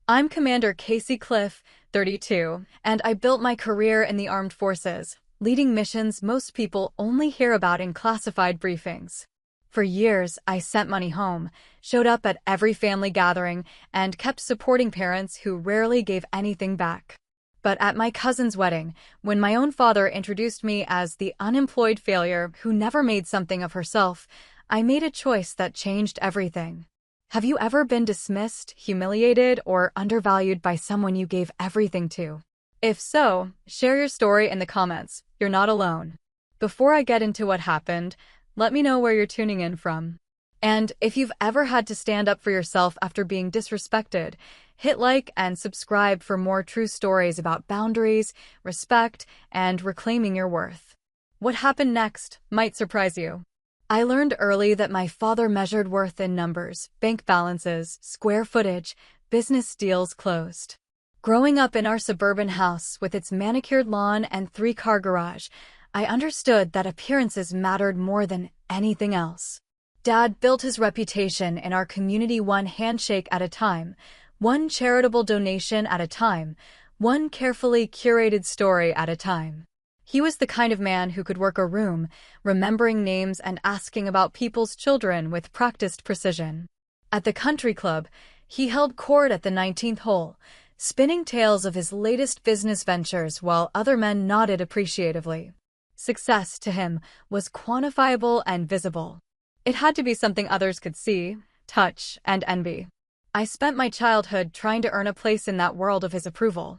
I'm Commander Casey Cliff, 32, and I built my career in the armed forces, leading missions most people only hear about in classified briefings. For years, I sent money home, showed up at every family gathering, and kept supporting parents who rarely gave anything back. But at my cousin's wedding, when my own father introduced me as the unemployed failure who never made something of herself, I made a choice that changed everything. Have you ever been dismissed, humiliated, or undervalued by someone you gave everything to? If so, share your story in the comments. You're not alone. Before I get into what happened, let me know where you're tuning in from. And if you've ever had to stand up for yourself after being disrespected, hit like and subscribe for more true stories about boundaries, respect, and reclaiming your worth. What happened next might surprise you. I learned early that my father measured worth in numbers, bank balances, square footage, business deals closed. Growing up in our suburban house with its manicured lawn and three-car garage, I understood that appearances mattered more than anything else. Dad built his reputation in our community one handshake at a time, one charitable donation at a time, one carefully curated story at a time. He was the kind of man who could work a room, remembering names and asking about people's children with practiced precision. At the country club, he held court at the 19th hole, spinning tales of his latest business ventures while other men nodded appreciatively. Success, to him, was quantifiable and visible. It had to be something others could see, touch, and envy. I spent my childhood trying to earn a place in that world of his approval.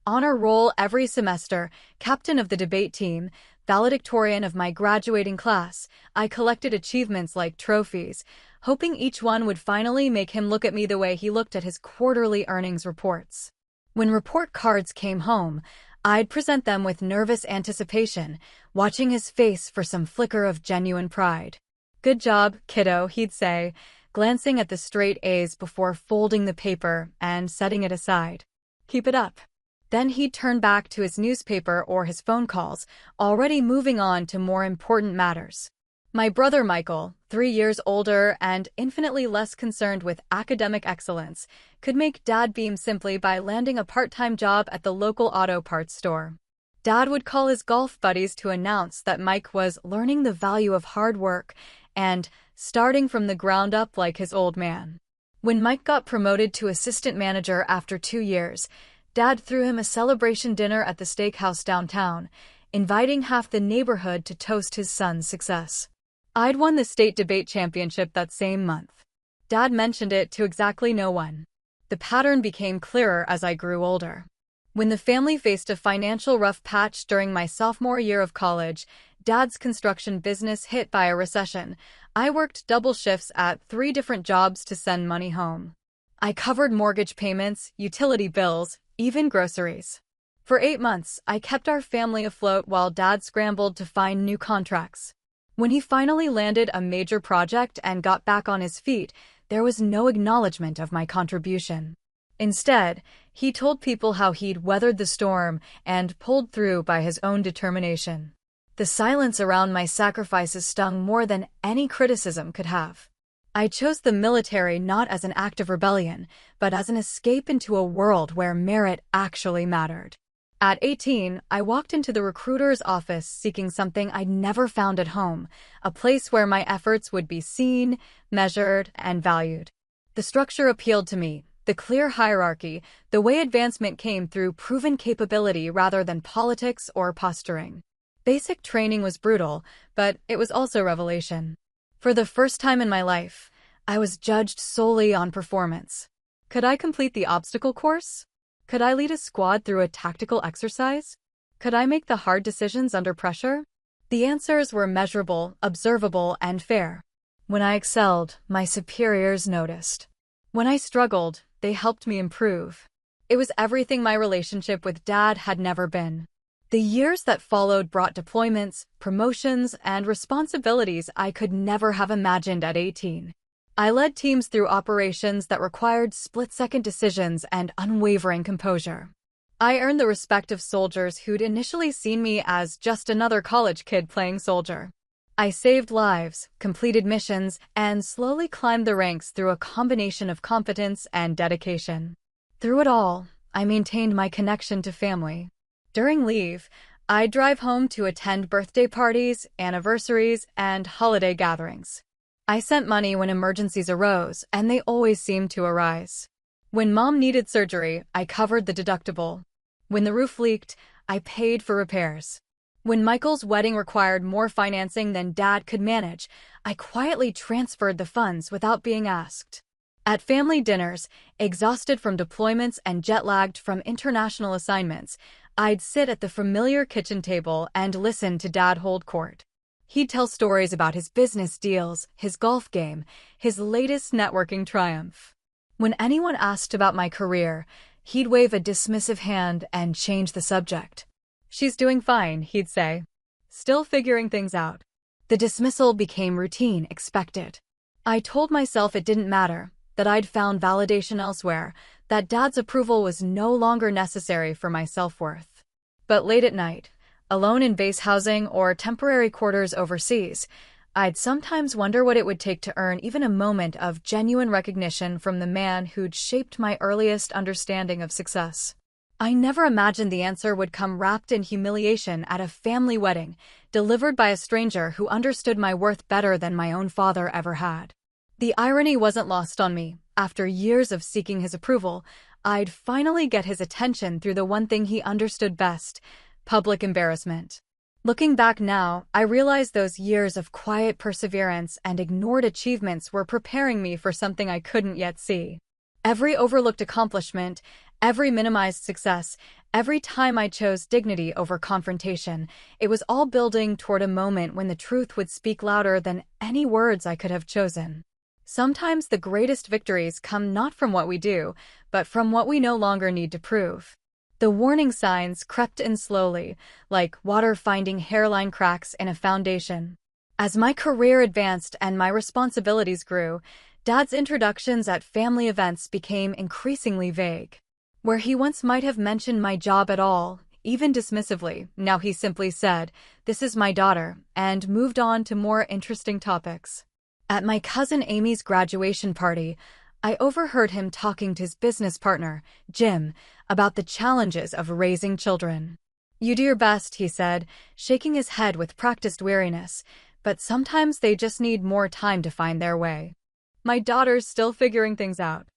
Honor roll every semester, captain of the debate team, valedictorian of my graduating class, I collected achievements like trophies, hoping each one would finally make him look at me the way he looked at his quarterly earnings reports. When report cards came home, I'd present them with nervous anticipation, watching his face for some flicker of genuine pride. "Good job, kiddo," he'd say, glancing at the straight A's before folding the paper and setting it aside. "Keep it up." Then he'd turn back to his newspaper or his phone calls, already moving on to more important matters. My brother Michael, 3 years older and infinitely less concerned with academic excellence, could make Dad beam simply by landing a part-time job at the local auto parts store. Dad would call his golf buddies to announce that Mike was learning the value of hard work and starting from the ground up like his old man. When Mike got promoted to assistant manager after 2 years, Dad threw him a celebration dinner at the steakhouse downtown, inviting half the neighborhood to toast his son's success. I'd won the state debate championship that same month. Dad mentioned it to exactly no one. The pattern became clearer as I grew older. When the family faced a financial rough patch during my sophomore year of college, Dad's construction business hit by a recession. I worked double shifts at 3 different jobs to send money home. I covered mortgage payments, utility bills, even groceries. For 8 months, I kept our family afloat while Dad scrambled to find new contracts. When he finally landed a major project and got back on his feet, there was no acknowledgement of my contribution. Instead, he told people how he'd weathered the storm and pulled through by his own determination. The silence around my sacrifices stung more than any criticism could have. I chose the military not as an act of rebellion, but as an escape into a world where merit actually mattered. At 18, I walked into the recruiter's office seeking something I'd never found at home, a place where my efforts would be seen, measured, and valued. The structure appealed to me, the clear hierarchy, the way advancement came through proven capability rather than politics or posturing. Basic training was brutal, but it was also revelation. For the first time in my life, I was judged solely on performance. Could I complete the obstacle course? Could I lead a squad through a tactical exercise? Could I make the hard decisions under pressure? The answers were measurable, observable, and fair. When I excelled, my superiors noticed. When I struggled, they helped me improve. It was everything my relationship with Dad had never been. The years that followed brought deployments, promotions, and responsibilities I could never have imagined at 18. I led teams through operations that required split-second decisions and unwavering composure. I earned the respect of soldiers who'd initially seen me as just another college kid playing soldier. I saved lives, completed missions, and slowly climbed the ranks through a combination of competence and dedication. Through it all, I maintained my connection to family. During leave, I'd drive home to attend birthday parties, anniversaries, and holiday gatherings. I sent money when emergencies arose, and they always seemed to arise. When Mom needed surgery, I covered the deductible. When the roof leaked, I paid for repairs. When Michael's wedding required more financing than Dad could manage, I quietly transferred the funds without being asked. At family dinners, exhausted from deployments and jet-lagged from international assignments, I'd sit at the familiar kitchen table and listen to Dad hold court. He'd tell stories about his business deals, his golf game, his latest networking triumph. When anyone asked about my career, he'd wave a dismissive hand and change the subject. "She's doing fine," he'd say. "Still figuring things out." The dismissal became routine, expected. I told myself it didn't matter, that I'd found validation elsewhere, that Dad's approval was no longer necessary for my self-worth. But late at night, alone in base housing or temporary quarters overseas, I'd sometimes wonder what it would take to earn even a moment of genuine recognition from the man who'd shaped my earliest understanding of success. I never imagined the answer would come wrapped in humiliation at a family wedding, delivered by a stranger who understood my worth better than my own father ever had. The irony wasn't lost on me. After years of seeking his approval, I'd finally get his attention through the one thing he understood best: public embarrassment. Looking back now, I realize those years of quiet perseverance and ignored achievements were preparing me for something I couldn't yet see. Every overlooked accomplishment, every minimized success, every time I chose dignity over confrontation, it was all building toward a moment when the truth would speak louder than any words I could have chosen. Sometimes the greatest victories come not from what we do, but from what we no longer need to prove. The warning signs crept in slowly, like water finding hairline cracks in a foundation. As my career advanced and my responsibilities grew, Dad's introductions at family events became increasingly vague. Where he once might have mentioned my job at all, even dismissively, now he simply said, "This is my daughter," and moved on to more interesting topics. At my cousin Amy's graduation party, I overheard him talking to his business partner, Jim, about the challenges of raising children. "You do your best," he said, shaking his head with practiced weariness, "but sometimes they just need more time to find their way." My daughter's still figuring things out.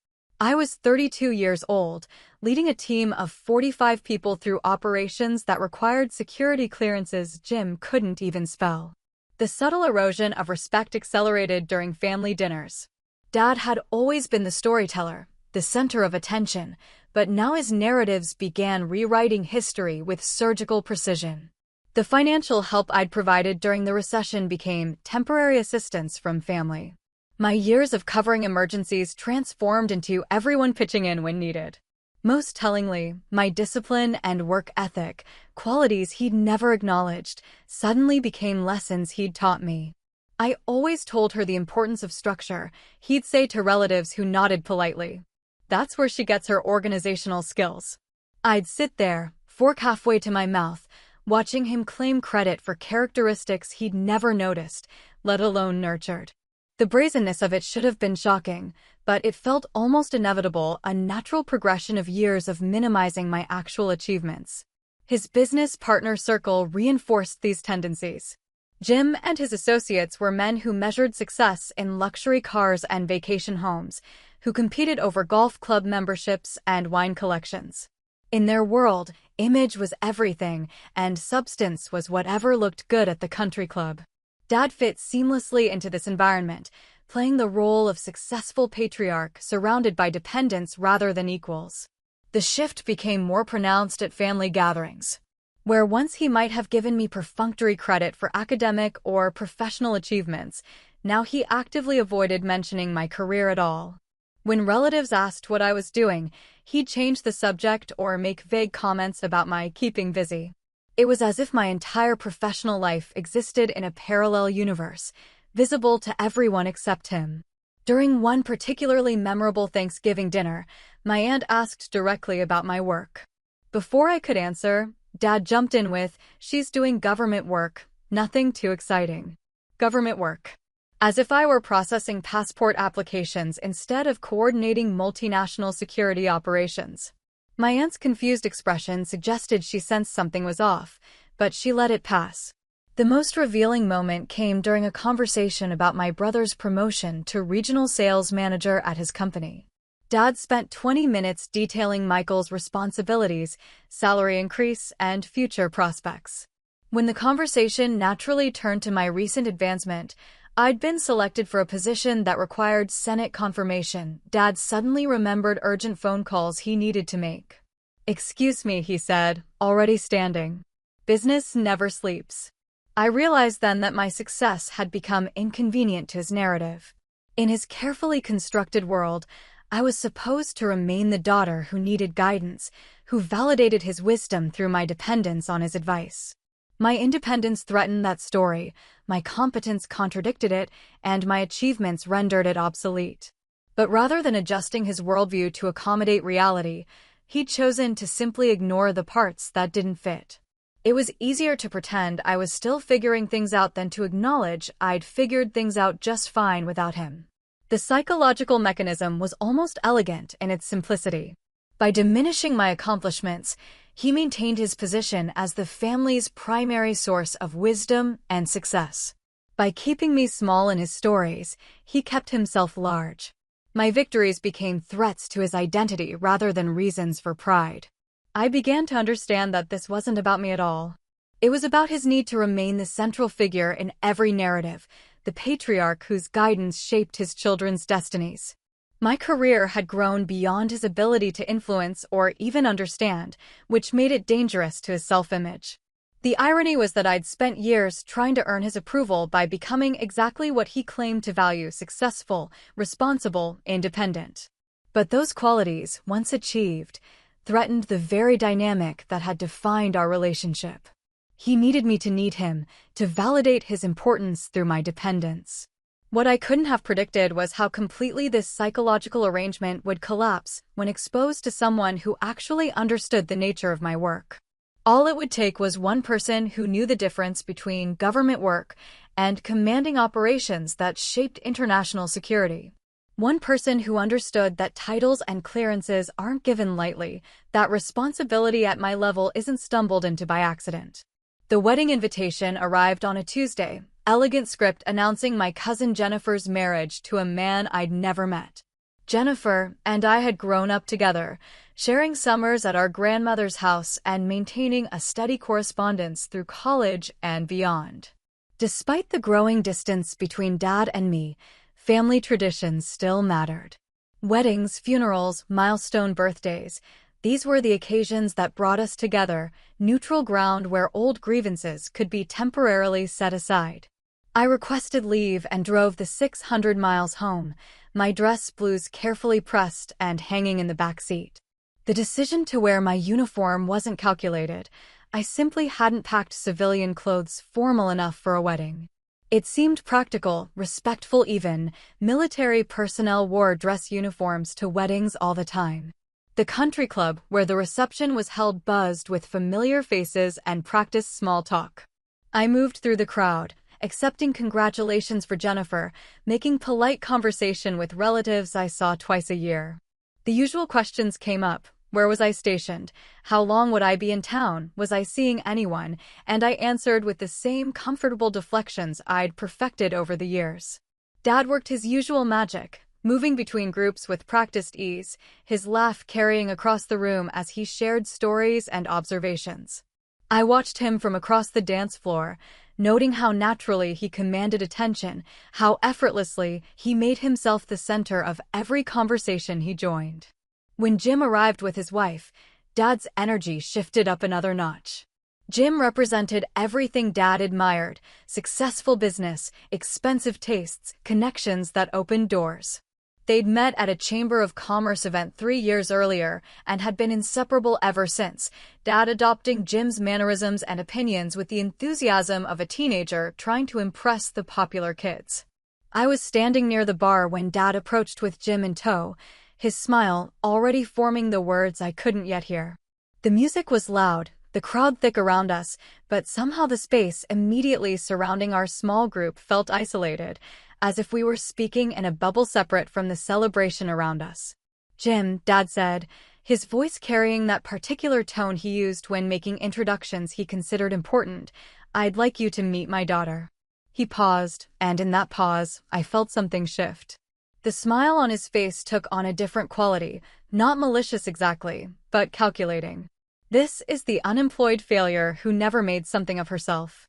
I was 32 years old, leading a team of 45 people through operations that required security clearances Jim couldn't even spell. The subtle erosion of respect accelerated during family dinners. Dad had always been the storyteller, the center of attention, but now his narratives began rewriting history with surgical precision. The financial help I'd provided during the recession became temporary assistance from family. My years of covering emergencies transformed into everyone pitching in when needed. Most tellingly, my discipline and work ethic, qualities he'd never acknowledged, suddenly became lessons he'd taught me. I always told her the importance of structure, he'd say to relatives who nodded politely. "That's where she gets her organizational skills." I'd sit there, fork halfway to my mouth, watching him claim credit for characteristics he'd never noticed, let alone nurtured. The brazenness of it should have been shocking, but it felt almost inevitable, a natural progression of years of minimizing my actual achievements. His business partner circle reinforced these tendencies. Jim and his associates were men who measured success in luxury cars and vacation homes, who competed over golf club memberships and wine collections. In their world, image was everything, and substance was whatever looked good at the country club. Dad fit seamlessly into this environment, playing the role of successful patriarch surrounded by dependents rather than equals. The shift became more pronounced at family gatherings. Where once he might have given me perfunctory credit for academic or professional achievements, now he actively avoided mentioning my career at all. When relatives asked what I was doing, he'd change the subject or make vague comments about my keeping busy. It was as if my entire professional life existed in a parallel universe, visible to everyone except him. During one particularly memorable Thanksgiving dinner, my aunt asked directly about my work. Before I could answer, Dad jumped in with, "She's doing government work, nothing too exciting." Government work. as if I were processing passport applications instead of coordinating multinational security operations. My aunt's confused expression suggested she sensed something was off, but she let it pass. The most revealing moment came during a conversation about my brother's promotion to regional sales manager at his company. Dad spent 20 minutes detailing Michael's responsibilities, salary increase, and future prospects. When the conversation naturally turned to my recent advancement, I'd been selected for a position that required Senate confirmation. Dad suddenly remembered urgent phone calls he needed to make. "Excuse me," he said, already standing. "Business never sleeps." I realized then that my success had become inconvenient to his narrative. In his carefully constructed world, I was supposed to remain the daughter who needed guidance, who validated his wisdom through my dependence on his advice. My independence threatened that story, my competence contradicted it, and my achievements rendered it obsolete. But rather than adjusting his worldview to accommodate reality, he'd chosen to simply ignore the parts that didn't fit. It was easier to pretend I was still figuring things out than to acknowledge I'd figured things out just fine without him. The psychological mechanism was almost elegant in its simplicity. By diminishing my accomplishments, he maintained his position as the family's primary source of wisdom and success. By keeping me small in his stories, he kept himself large. My victories became threats to his identity rather than reasons for pride. I began to understand that this wasn't about me at all. It was about his need to remain the central figure in every narrative, the patriarch whose guidance shaped his children's destinies. My career had grown beyond his ability to influence or even understand, which made it dangerous to his self-image. The irony was that I'd spent years trying to earn his approval by becoming exactly what he claimed to value: successful, responsible, independent. But those qualities, once achieved, threatened the very dynamic that had defined our relationship. He needed me to need him, to validate his importance through my dependence. What I couldn't have predicted was how completely this psychological arrangement would collapse when exposed to someone who actually understood the nature of my work. All it would take was one person who knew the difference between government work and commanding operations that shaped international security. One person who understood that titles and clearances aren't given lightly, that responsibility at my level isn't stumbled into by accident. The wedding invitation arrived on a Tuesday, elegant script announcing my cousin Jennifer's marriage to a man I'd never met. Jennifer and I had grown up together, sharing summers at our grandmother's house and maintaining a steady correspondence through college and beyond. Despite the growing distance between Dad and me, family traditions still mattered. Weddings, funerals, milestone birthdays, these were the occasions that brought us together, neutral ground where old grievances could be temporarily set aside. I requested leave and drove the 600 miles home, my dress blues carefully pressed and hanging in the back seat. The decision to wear my uniform wasn't calculated. I simply hadn't packed civilian clothes formal enough for a wedding. It seemed practical, respectful even. Military personnel wore dress uniforms to weddings all the time. The country club where the reception was held buzzed with familiar faces and practiced small talk. I moved through the crowd, accepting congratulations for Jennifer, making polite conversation with relatives I saw twice a year. The usual questions came up. Where was I stationed? How long would I be in town? Was I seeing anyone? And I answered with the same comfortable deflections I'd perfected over the years. Dad worked his usual magic, moving between groups with practiced ease, his laugh carrying across the room as he shared stories and observations. I watched him from across the dance floor, noting how naturally he commanded attention, how effortlessly he made himself the center of every conversation he joined. When Jim arrived with his wife, Dad's energy shifted up another notch. Jim represented everything Dad admired: successful business, expensive tastes, connections that opened doors. They'd met at a Chamber of Commerce event 3 years earlier and had been inseparable ever since, Dad adopting Jim's mannerisms and opinions with the enthusiasm of a teenager trying to impress the popular kids. I was standing near the bar when Dad approached with Jim in tow, his smile already forming the words I couldn't yet hear. The music was loud, the crowd thick around us, but somehow the space immediately surrounding our small group felt isolated, as if we were speaking in a bubble separate from the celebration around us. "Jim," Dad said, his voice carrying that particular tone he used when making introductions he considered important, "I'd like you to meet my daughter." He paused, and in that pause, I felt something shift. The smile on his face took on a different quality, not malicious exactly, but calculating. "This is the unemployed failure who never made something of herself."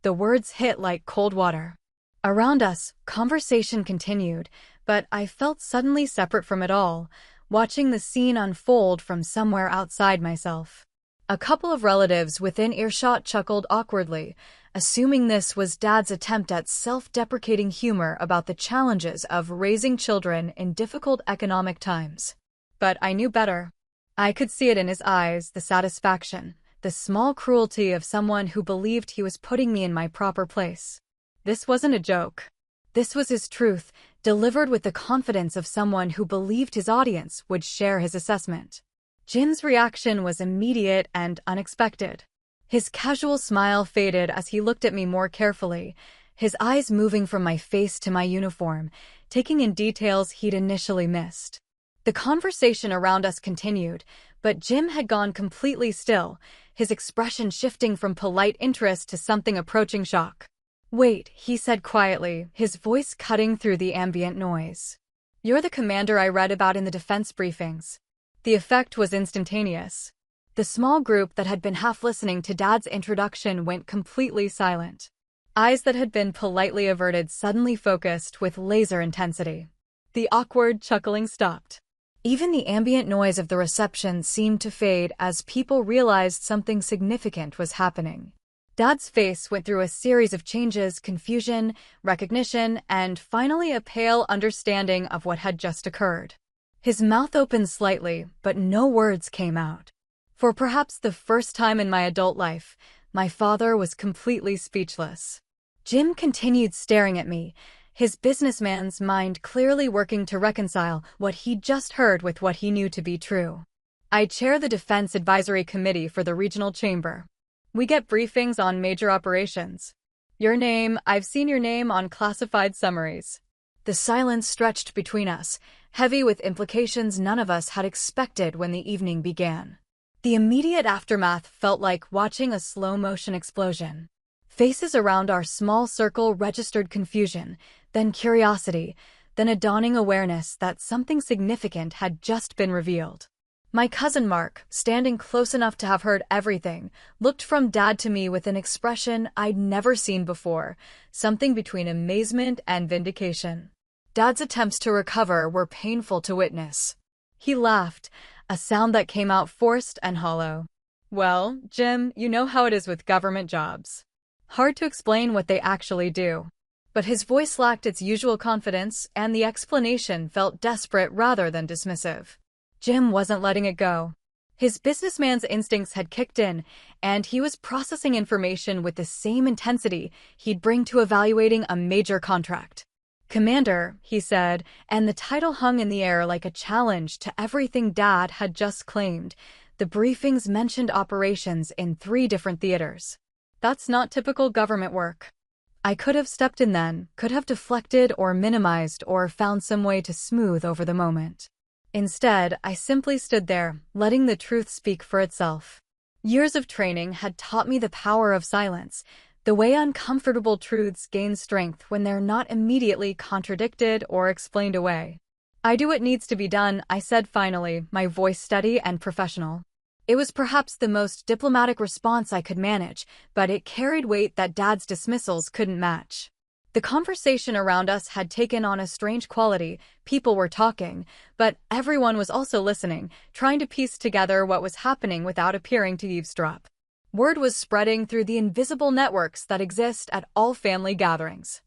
The words hit like cold water. Around us, conversation continued, but I felt suddenly separate from it all, watching the scene unfold from somewhere outside myself. A couple of relatives within earshot chuckled awkwardly, assuming this was Dad's attempt at self-deprecating humor about the challenges of raising children in difficult economic times. But I knew better. I could see it in his eyes, the satisfaction, the small cruelty of someone who believed he was putting me in my proper place. This wasn't a joke. This was his truth, delivered with the confidence of someone who believed his audience would share his assessment. Jim's reaction was immediate and unexpected. His casual smile faded as he looked at me more carefully, his eyes moving from my face to my uniform, taking in details he'd initially missed. The conversation around us continued, but Jim had gone completely still, his expression shifting from polite interest to something approaching shock. "Wait," he said quietly, his voice cutting through the ambient noise. "You're the commander I read about in the defense briefings." The effect was instantaneous. The small group that had been half listening to Dad's introduction went completely silent. Eyes that had been politely averted suddenly focused with laser intensity. The awkward chuckling stopped. Even the ambient noise of the reception seemed to fade as people realized something significant was happening. Dad's face went through a series of changes: confusion, recognition, and finally a pale understanding of what had just occurred. His mouth opened slightly, but no words came out. For perhaps the first time in my adult life, my father was completely speechless. Jim continued staring at me, his businessman's mind clearly working to reconcile what he'd just heard with what he knew to be true. "I chair the Defense Advisory Committee for the Regional Chamber. We get briefings on major operations. I've seen your name on classified summaries." The silence stretched between us, heavy with implications none of us had expected when the evening began. The immediate aftermath felt like watching a slow-motion explosion. Faces around our small circle registered confusion, then curiosity, then a dawning awareness that something significant had just been revealed. My cousin Mark, standing close enough to have heard everything, looked from Dad to me with an expression I'd never seen before, something between amazement and vindication. Dad's attempts to recover were painful to witness. He laughed, a sound that came out forced and hollow. "Well, Jim, you know how it is with government jobs. Hard to explain what they actually do." But his voice lacked its usual confidence, and the explanation felt desperate rather than dismissive. Jim wasn't letting it go. His businessman's instincts had kicked in, and he was processing information with the same intensity he'd bring to evaluating a major contract. "Commander," he said, and the title hung in the air like a challenge to everything Dad had just claimed. The briefings mentioned operations in 3 different theaters. That's not typical government work. I could have stepped in then, could have deflected or minimized or found some way to smooth over the moment. Instead, I simply stood there, letting the truth speak for itself. Years of training had taught me the power of silence, the way uncomfortable truths gain strength when they're not immediately contradicted or explained away. "I do what needs to be done," I said finally, my voice steady and professional. It was perhaps the most diplomatic response I could manage, but it carried weight that Dad's dismissals couldn't match. The conversation around us had taken on a strange quality. People were talking, but everyone was also listening, trying to piece together what was happening without appearing to eavesdrop. Word was spreading through the invisible networks that exist at all family gatherings.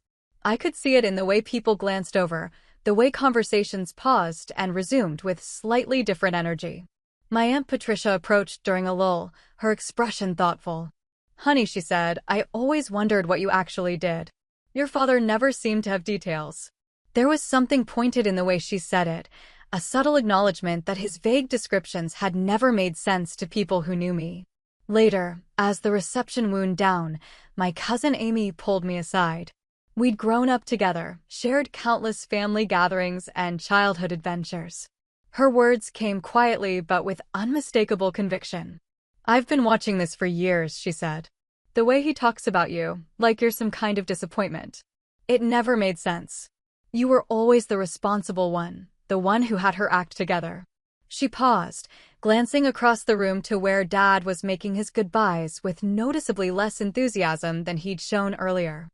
I could see it in the way people glanced over, the way conversations paused and resumed with slightly different energy. My Aunt Patricia approached during a lull, her expression thoughtful. "Honey," she said, "I always wondered what you actually did. Your father never seemed to have details." There was something pointed in the way she said it, a subtle acknowledgement that his vague descriptions had never made sense to people who knew me. Later, as the reception wound down, my cousin Amy pulled me aside. We'd grown up together, shared countless family gatherings and childhood adventures. Her words came quietly but with unmistakable conviction. "I've been watching this for years," she said. "The way he talks about you, like you're some kind of disappointment. It never made sense. You were always the responsible one, the one who had her act together." She paused, glancing across the room to where Dad was making his goodbyes with noticeably less enthusiasm than he'd shown earlier.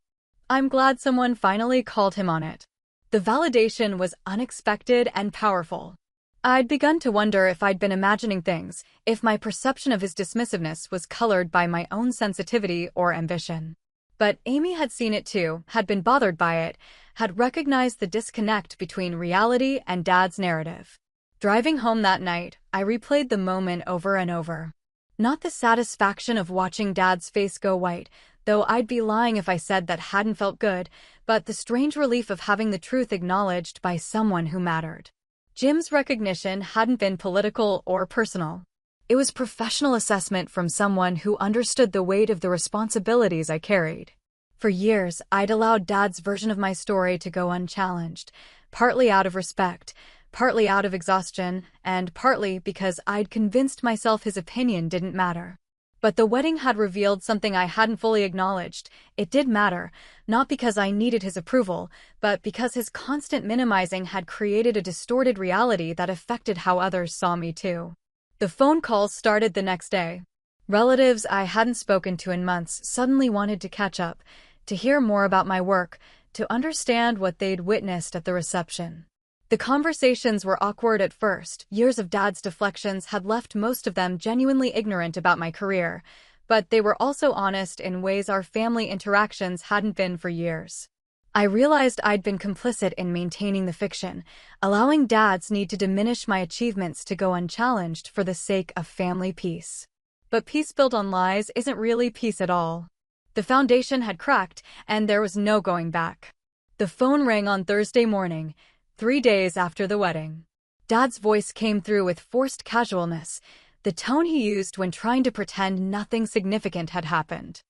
I'm glad someone finally called him on it. The validation was unexpected and powerful. I'd begun to wonder if I'd been imagining things, if my perception of his dismissiveness was colored by my own sensitivity or ambition. But Amy had seen it too, had been bothered by it, had recognized the disconnect between reality and Dad's narrative. Driving home that night, I replayed the moment over and over. Not the satisfaction of watching Dad's face go white, though I'd be lying if I said that hadn't felt good, but the strange relief of having the truth acknowledged by someone who mattered. Jim's recognition hadn't been political or personal. It was professional assessment from someone who understood the weight of the responsibilities I carried. For years, I'd allowed Dad's version of my story to go unchallenged, partly out of respect, partly out of exhaustion, and partly because I'd convinced myself his opinion didn't matter. But the wedding had revealed something I hadn't fully acknowledged. It did matter, not because I needed his approval, but because his constant minimizing had created a distorted reality that affected how others saw me too. The phone calls started the next day. Relatives I hadn't spoken to in months suddenly wanted to catch up, to hear more about my work, to understand what they'd witnessed at the reception. The conversations were awkward at first. Years of Dad's deflections had left most of them genuinely ignorant about my career, but they were also honest in ways our family interactions hadn't been for years. I realized I'd been complicit in maintaining the fiction, allowing Dad's need to diminish my achievements to go unchallenged for the sake of family peace. But peace built on lies isn't really peace at all. The foundation had cracked, and there was no going back. The phone rang on Thursday morning, 3 days after the wedding. Dad's voice came through with forced casualness, the tone he used when trying to pretend nothing significant had happened.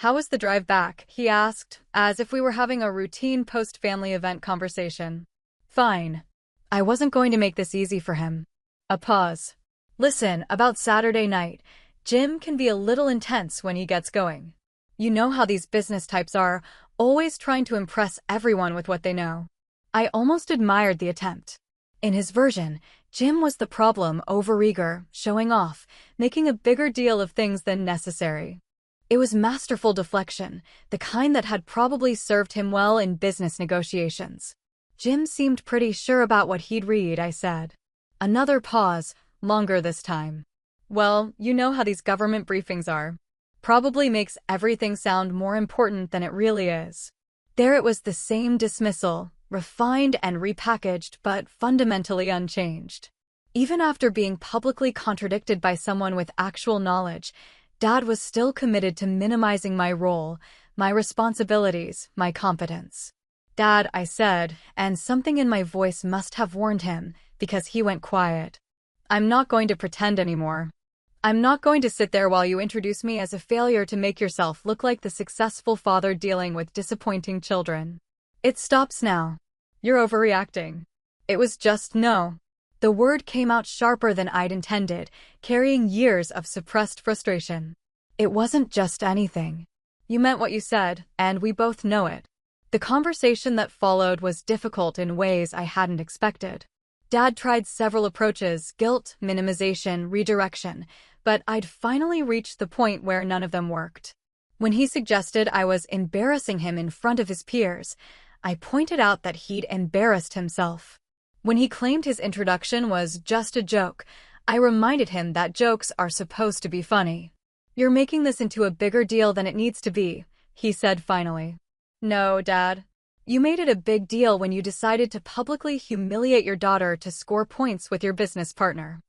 "How was the drive back?" he asked, as if we were having a routine post-family event conversation. "Fine." I wasn't going to make this easy for him. A pause. "Listen, about Saturday night, Jim can be a little intense when he gets going. You know how these business types are, always trying to impress everyone with what they know." I almost admired the attempt. In his version, Jim was the problem, overeager, showing off, making a bigger deal of things than necessary. It was masterful deflection, the kind that had probably served him well in business negotiations. "Jim seemed pretty sure about what he'd read," I said. Another pause, longer this time. "Well, you know how these government briefings are. Probably makes everything sound more important than it really is." There it was, the same dismissal, refined and repackaged, but fundamentally unchanged. Even after being publicly contradicted by someone with actual knowledge, Dad was still committed to minimizing my role, my responsibilities, my competence. "Dad," I said, and something in my voice must have warned him, because he went quiet. "I'm not going to pretend anymore. I'm not going to sit there while you introduce me as a failure to make yourself look like the successful father dealing with disappointing children. It stops now. You're overreacting." It was just no. The word came out sharper than I'd intended, carrying years of suppressed frustration. It wasn't just anything. You meant what you said, and we both know it. The conversation that followed was difficult in ways I hadn't expected. Dad tried several approaches: guilt, minimization, redirection, but I'd finally reached the point where none of them worked. When he suggested I was embarrassing him in front of his peers, I pointed out that he'd embarrassed himself. When he claimed his introduction was just a joke, I reminded him that jokes are supposed to be funny. "You're making this into a bigger deal than it needs to be," he said finally. "No, Dad. You made it a big deal when you decided to publicly humiliate your daughter to score points with your business partner.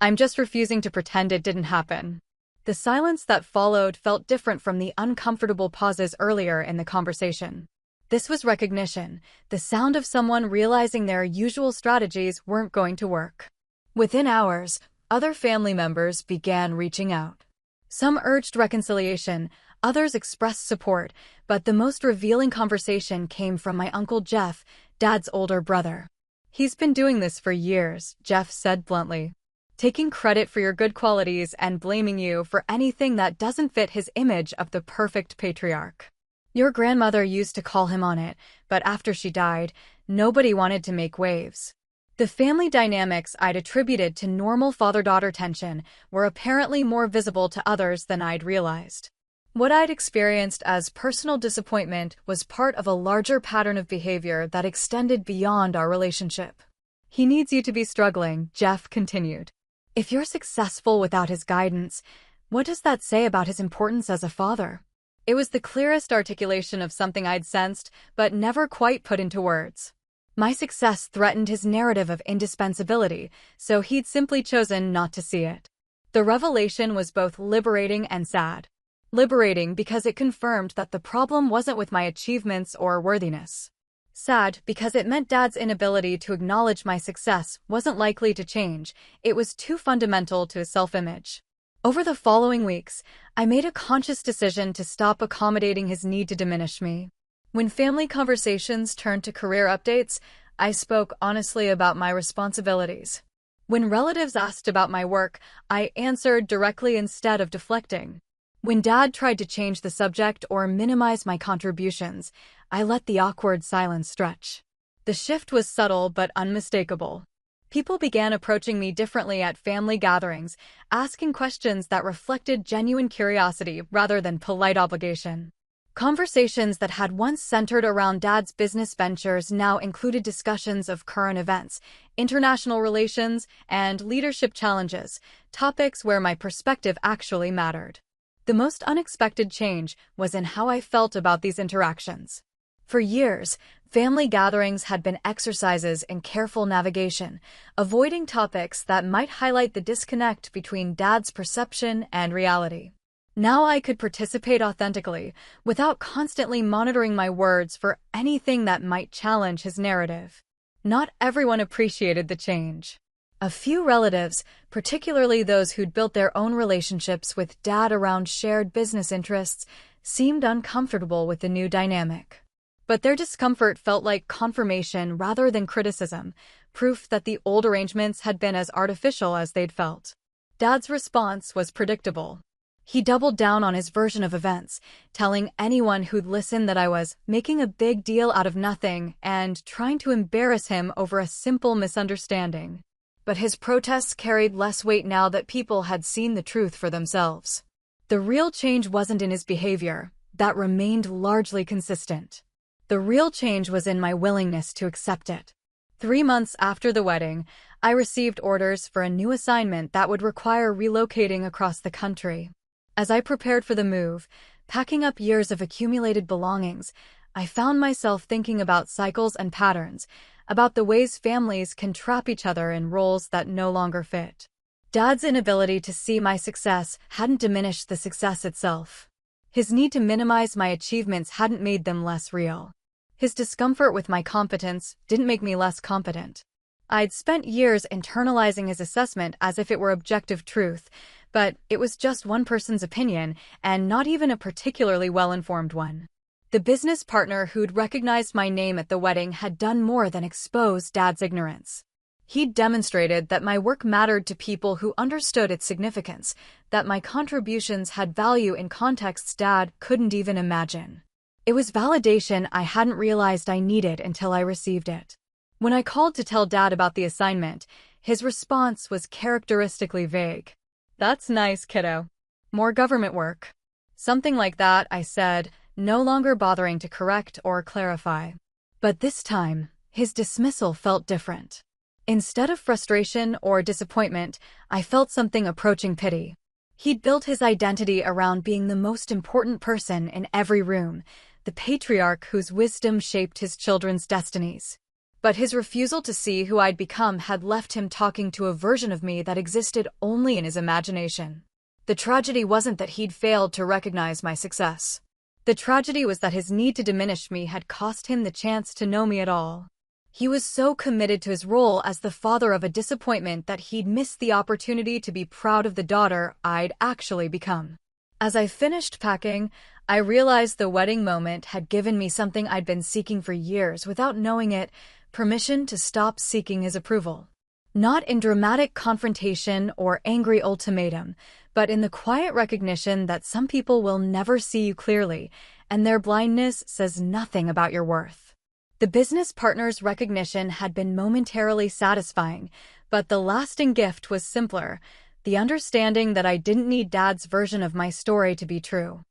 I'm just refusing to pretend it didn't happen." The silence that followed felt different from the uncomfortable pauses earlier in the conversation. This was recognition, the sound of someone realizing their usual strategies weren't going to work. Within hours, other family members began reaching out. Some urged reconciliation, Others expressed support, but the most revealing conversation came from my Uncle Jeff, Dad's older brother. "He's been doing this for years," Jeff said bluntly, "taking credit for your good qualities and blaming you for anything that doesn't fit his image of the perfect patriarch. Your grandmother used to call him on it, but after she died, nobody wanted to make waves." The family dynamics I'd attributed to normal father-daughter tension were apparently more visible to others than I'd realized. What I'd experienced as personal disappointment was part of a larger pattern of behavior that extended beyond our relationship. "He needs you to be struggling," Jeff continued. "If you're successful without his guidance, what does that say about his importance as a father?" It was the clearest articulation of something I'd sensed, but never quite put into words. My success threatened his narrative of indispensability, so he'd simply chosen not to see it. The revelation was both liberating and sad. Liberating because it confirmed that the problem wasn't with my achievements or worthiness. Sad because it meant Dad's inability to acknowledge my success wasn't likely to change. It was too fundamental to his self-image. Over the following weeks, I made a conscious decision to stop accommodating his need to diminish me. When family conversations turned to career updates, I spoke honestly about my responsibilities. When relatives asked about my work, I answered directly instead of deflecting. When Dad tried to change the subject or minimize my contributions, I let the awkward silence stretch. The shift was subtle but unmistakable. People began approaching me differently at family gatherings, asking questions that reflected genuine curiosity rather than polite obligation. Conversations that had once centered around Dad's business ventures now included discussions of current events, international relations, and leadership challenges, topics where my perspective actually mattered. The most unexpected change was in how I felt about these interactions. For years, family gatherings had been exercises in careful navigation, avoiding topics that might highlight the disconnect between Dad's perception and reality. Now I could participate authentically, without constantly monitoring my words for anything that might challenge his narrative. Not everyone appreciated the change. A few relatives, particularly those who'd built their own relationships with Dad around shared business interests, seemed uncomfortable with the new dynamic. But their discomfort felt like confirmation rather than criticism, proof that the old arrangements had been as artificial as they'd felt. Dad's response was predictable. He doubled down on his version of events, telling anyone who'd listen that I was making a big deal out of nothing and trying to embarrass him over a simple misunderstanding. But his protests carried less weight now that people had seen the truth for themselves. The real change wasn't in his behavior. That remained largely consistent. The real change was in my willingness to accept it. 3 months after the wedding, I received orders for a new assignment that would require relocating across the country. As I prepared for the move, packing up years of accumulated belongings, I found myself thinking about cycles and patterns, about the ways families can trap each other in roles that no longer fit. Dad's inability to see my success hadn't diminished the success itself. His need to minimize my achievements hadn't made them less real. His discomfort with my competence didn't make me less competent. I'd spent years internalizing his assessment as if it were objective truth, but it was just one person's opinion, and not even a particularly well-informed one. The business partner who'd recognized my name at the wedding had done more than expose Dad's ignorance. He'd demonstrated that my work mattered to people who understood its significance, that my contributions had value in contexts Dad couldn't even imagine. It was validation I hadn't realized I needed until I received it. When I called to tell Dad about the assignment, his response was characteristically vague. "That's nice, kiddo. More government work." Something like that, I said, no longer bothering to correct or clarify. But this time, his dismissal felt different. Instead of frustration or disappointment, I felt something approaching pity. He'd built his identity around being the most important person in every room, the patriarch whose wisdom shaped his children's destinies. But his refusal to see who I'd become had left him talking to a version of me that existed only in his imagination. The tragedy wasn't that he'd failed to recognize my success. The tragedy was that his need to diminish me had cost him the chance to know me at all. He was so committed to his role as the father of a disappointment that he'd missed the opportunity to be proud of the daughter I'd actually become. As I finished packing, I realized the wedding moment had given me something I'd been seeking for years without knowing it: permission to stop seeking his approval. Not in dramatic confrontation or angry ultimatum, but in the quiet recognition that some people will never see you clearly, and their blindness says nothing about your worth. The business partner's recognition had been momentarily satisfying, but the lasting gift was simpler: the understanding that I didn't need Dad's version of my story to be true.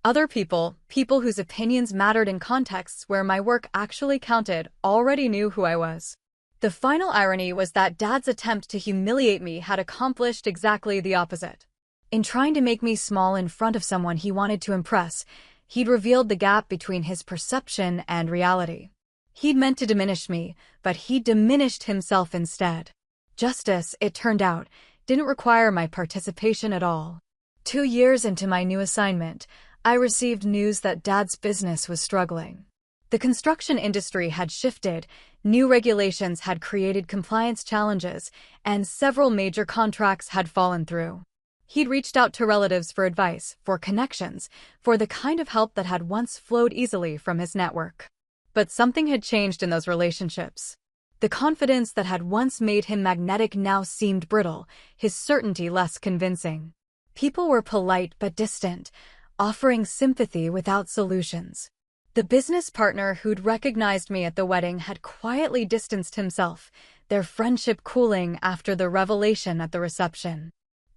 Other people, people whose opinions mattered in contexts where my work actually counted, already knew who I was. The final irony was that Dad's attempt to humiliate me had accomplished exactly the opposite. In trying to make me small in front of someone he wanted to impress, he'd revealed the gap between his perception and reality. He'd meant to diminish me, but he diminished himself instead. Justice, it turned out, didn't require my participation at all. 2 years into my new assignment, I received news that Dad's business was struggling. The construction industry had shifted, new regulations had created compliance challenges, and several major contracts had fallen through. He'd reached out to relatives for advice, for connections, for the kind of help that had once flowed easily from his network. But something had changed in those relationships. The confidence that had once made him magnetic now seemed brittle, his certainty less convincing. People were polite but distant, offering sympathy without solutions. The business partner who'd recognized me at the wedding had quietly distanced himself, their friendship cooling after the revelation at the reception.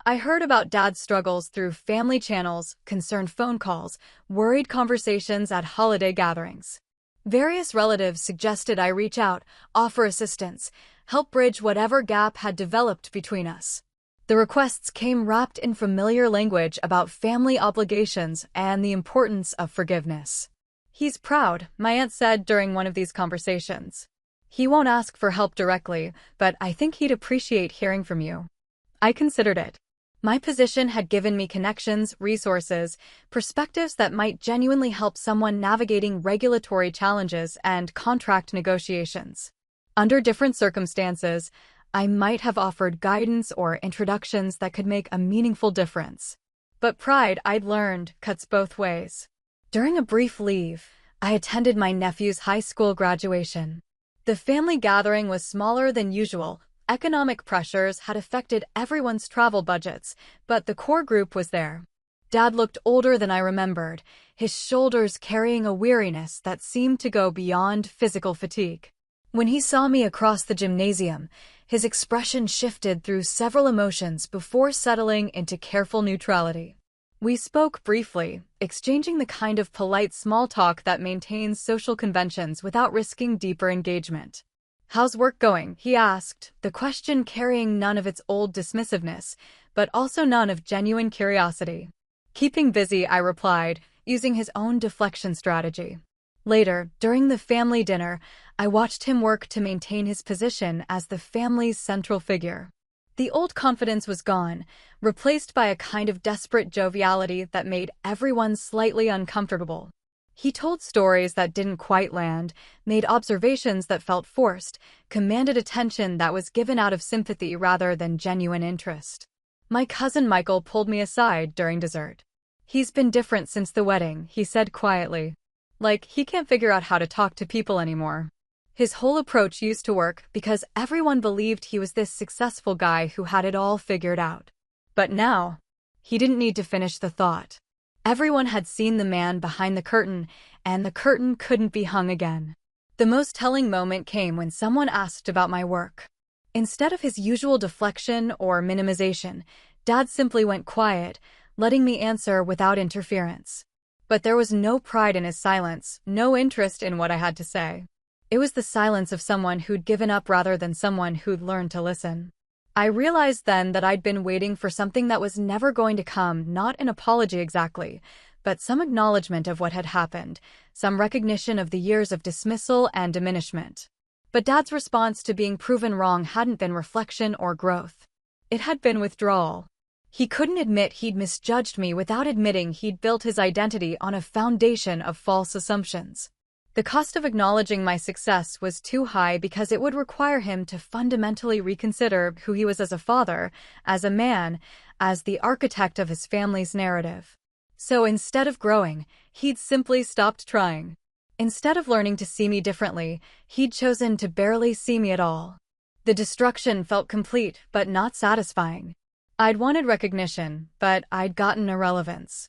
I heard about Dad's struggles through family channels, concerned phone calls, worried conversations at holiday gatherings. Various relatives suggested I reach out, offer assistance, help bridge whatever gap had developed between us. The requests came wrapped in familiar language about family obligations and the importance of forgiveness. "He's proud," my aunt said during one of these conversations. "He won't ask for help directly, but I think he'd appreciate hearing from you." I considered it. My position had given me connections, resources, perspectives that might genuinely help someone navigating regulatory challenges and contract negotiations. Under different circumstances, I might have offered guidance or introductions that could make a meaningful difference. But pride, I'd learned, cuts both ways. During a brief leave, I attended my nephew's high school graduation. The family gathering was smaller than usual. Economic pressures had affected everyone's travel budgets, but the core group was there. Dad looked older than I remembered, his shoulders carrying a weariness that seemed to go beyond physical fatigue. When he saw me across the gymnasium, his expression shifted through several emotions before settling into careful neutrality. We spoke briefly, exchanging the kind of polite small talk that maintains social conventions without risking deeper engagement. "How's work going?" he asked, the question carrying none of its old dismissiveness, but also none of genuine curiosity. "Keeping busy," I replied, using his own deflection strategy. Later, during the family dinner, I watched him work to maintain his position as the family's central figure. The old confidence was gone, replaced by a kind of desperate joviality that made everyone slightly uncomfortable. He told stories that didn't quite land, made observations that felt forced, commanded attention that was given out of sympathy rather than genuine interest. My cousin Michael pulled me aside during dessert. "He's been different since the wedding," he said quietly. "Like, he can't figure out how to talk to people anymore." His whole approach used to work because everyone believed he was this successful guy who had it all figured out. But now, he didn't need to finish the thought. Everyone had seen the man behind the curtain, and the curtain couldn't be hung again. The most telling moment came when someone asked about my work. Instead of his usual deflection or minimization, Dad simply went quiet, letting me answer without interference. But there was no pride in his silence, no interest in what I had to say. It was the silence of someone who'd given up rather than someone who'd learned to listen. I realized then that I'd been waiting for something that was never going to come, not an apology exactly, but some acknowledgement of what had happened, some recognition of the years of dismissal and diminishment. But Dad's response to being proven wrong hadn't been reflection or growth. It had been withdrawal. He couldn't admit he'd misjudged me without admitting he'd built his identity on a foundation of false assumptions. The cost of acknowledging my success was too high because it would require him to fundamentally reconsider who he was as a father, as a man, as the architect of his family's narrative. So instead of growing, he'd simply stopped trying. Instead of learning to see me differently, he'd chosen to barely see me at all. The destruction felt complete, but not satisfying. I'd wanted recognition, but I'd gotten irrelevance.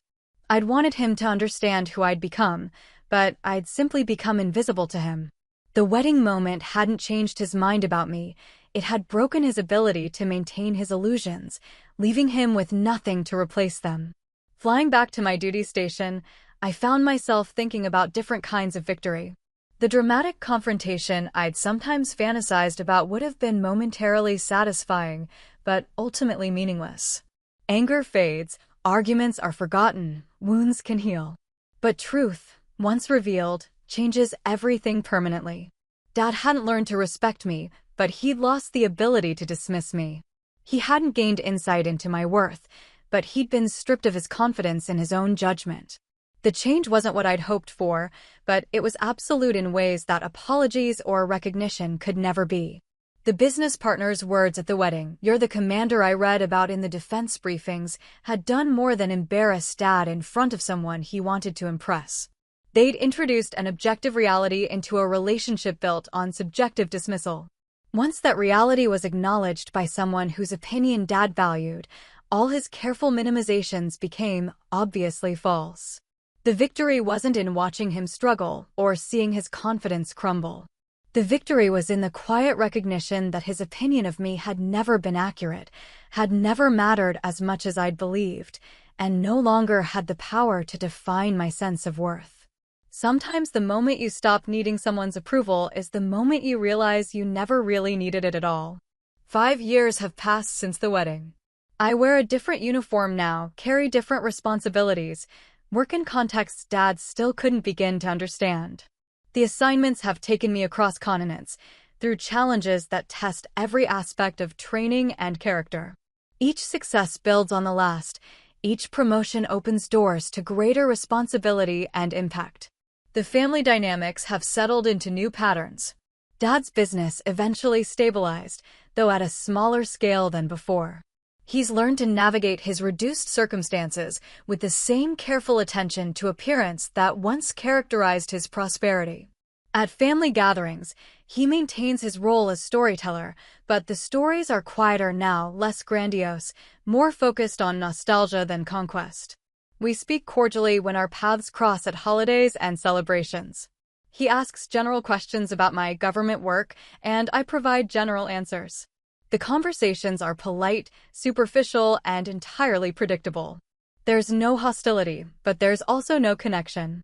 I'd wanted him to understand who I'd become, but I'd simply become invisible to him. The wedding moment hadn't changed his mind about me. It had broken his ability to maintain his illusions, leaving him with nothing to replace them. Flying back to my duty station, I found myself thinking about different kinds of victory. The dramatic confrontation I'd sometimes fantasized about would have been momentarily satisfying, but ultimately meaningless. Anger fades, arguments are forgotten, wounds can heal. But truth, once revealed, changes everything permanently. Dad hadn't learned to respect me, but he'd lost the ability to dismiss me. He hadn't gained insight into my worth, but he'd been stripped of his confidence in his own judgment. The change wasn't what I'd hoped for, but it was absolute in ways that apologies or recognition could never be. The business partner's words at the wedding, "You're the commander I read about in the defense briefings," had done more than embarrass Dad in front of someone he wanted to impress. They'd introduced an objective reality into a relationship built on subjective dismissal. Once that reality was acknowledged by someone whose opinion Dad valued, all his careful minimizations became obviously false. The victory wasn't in watching him struggle or seeing his confidence crumble. The victory was in the quiet recognition that his opinion of me had never been accurate, had never mattered as much as I'd believed, and no longer had the power to define my sense of worth. Sometimes the moment you stop needing someone's approval is the moment you realize you never really needed it at all. 5 years have passed since the wedding. I wear a different uniform now, carry different responsibilities, work in contexts Dad still couldn't begin to understand. The assignments have taken me across continents, through challenges that test every aspect of training and character. Each success builds on the last. Each promotion opens doors to greater responsibility and impact. The family dynamics have settled into new patterns. Dad's business eventually stabilized, though at a smaller scale than before. He's learned to navigate his reduced circumstances with the same careful attention to appearance that once characterized his prosperity. At family gatherings, he maintains his role as storyteller, but the stories are quieter now, less grandiose, more focused on nostalgia than conquest. We speak cordially when our paths cross at holidays and celebrations. He asks general questions about my government work, and I provide general answers. The conversations are polite, superficial, and entirely predictable. There's no hostility, but there's also no connection.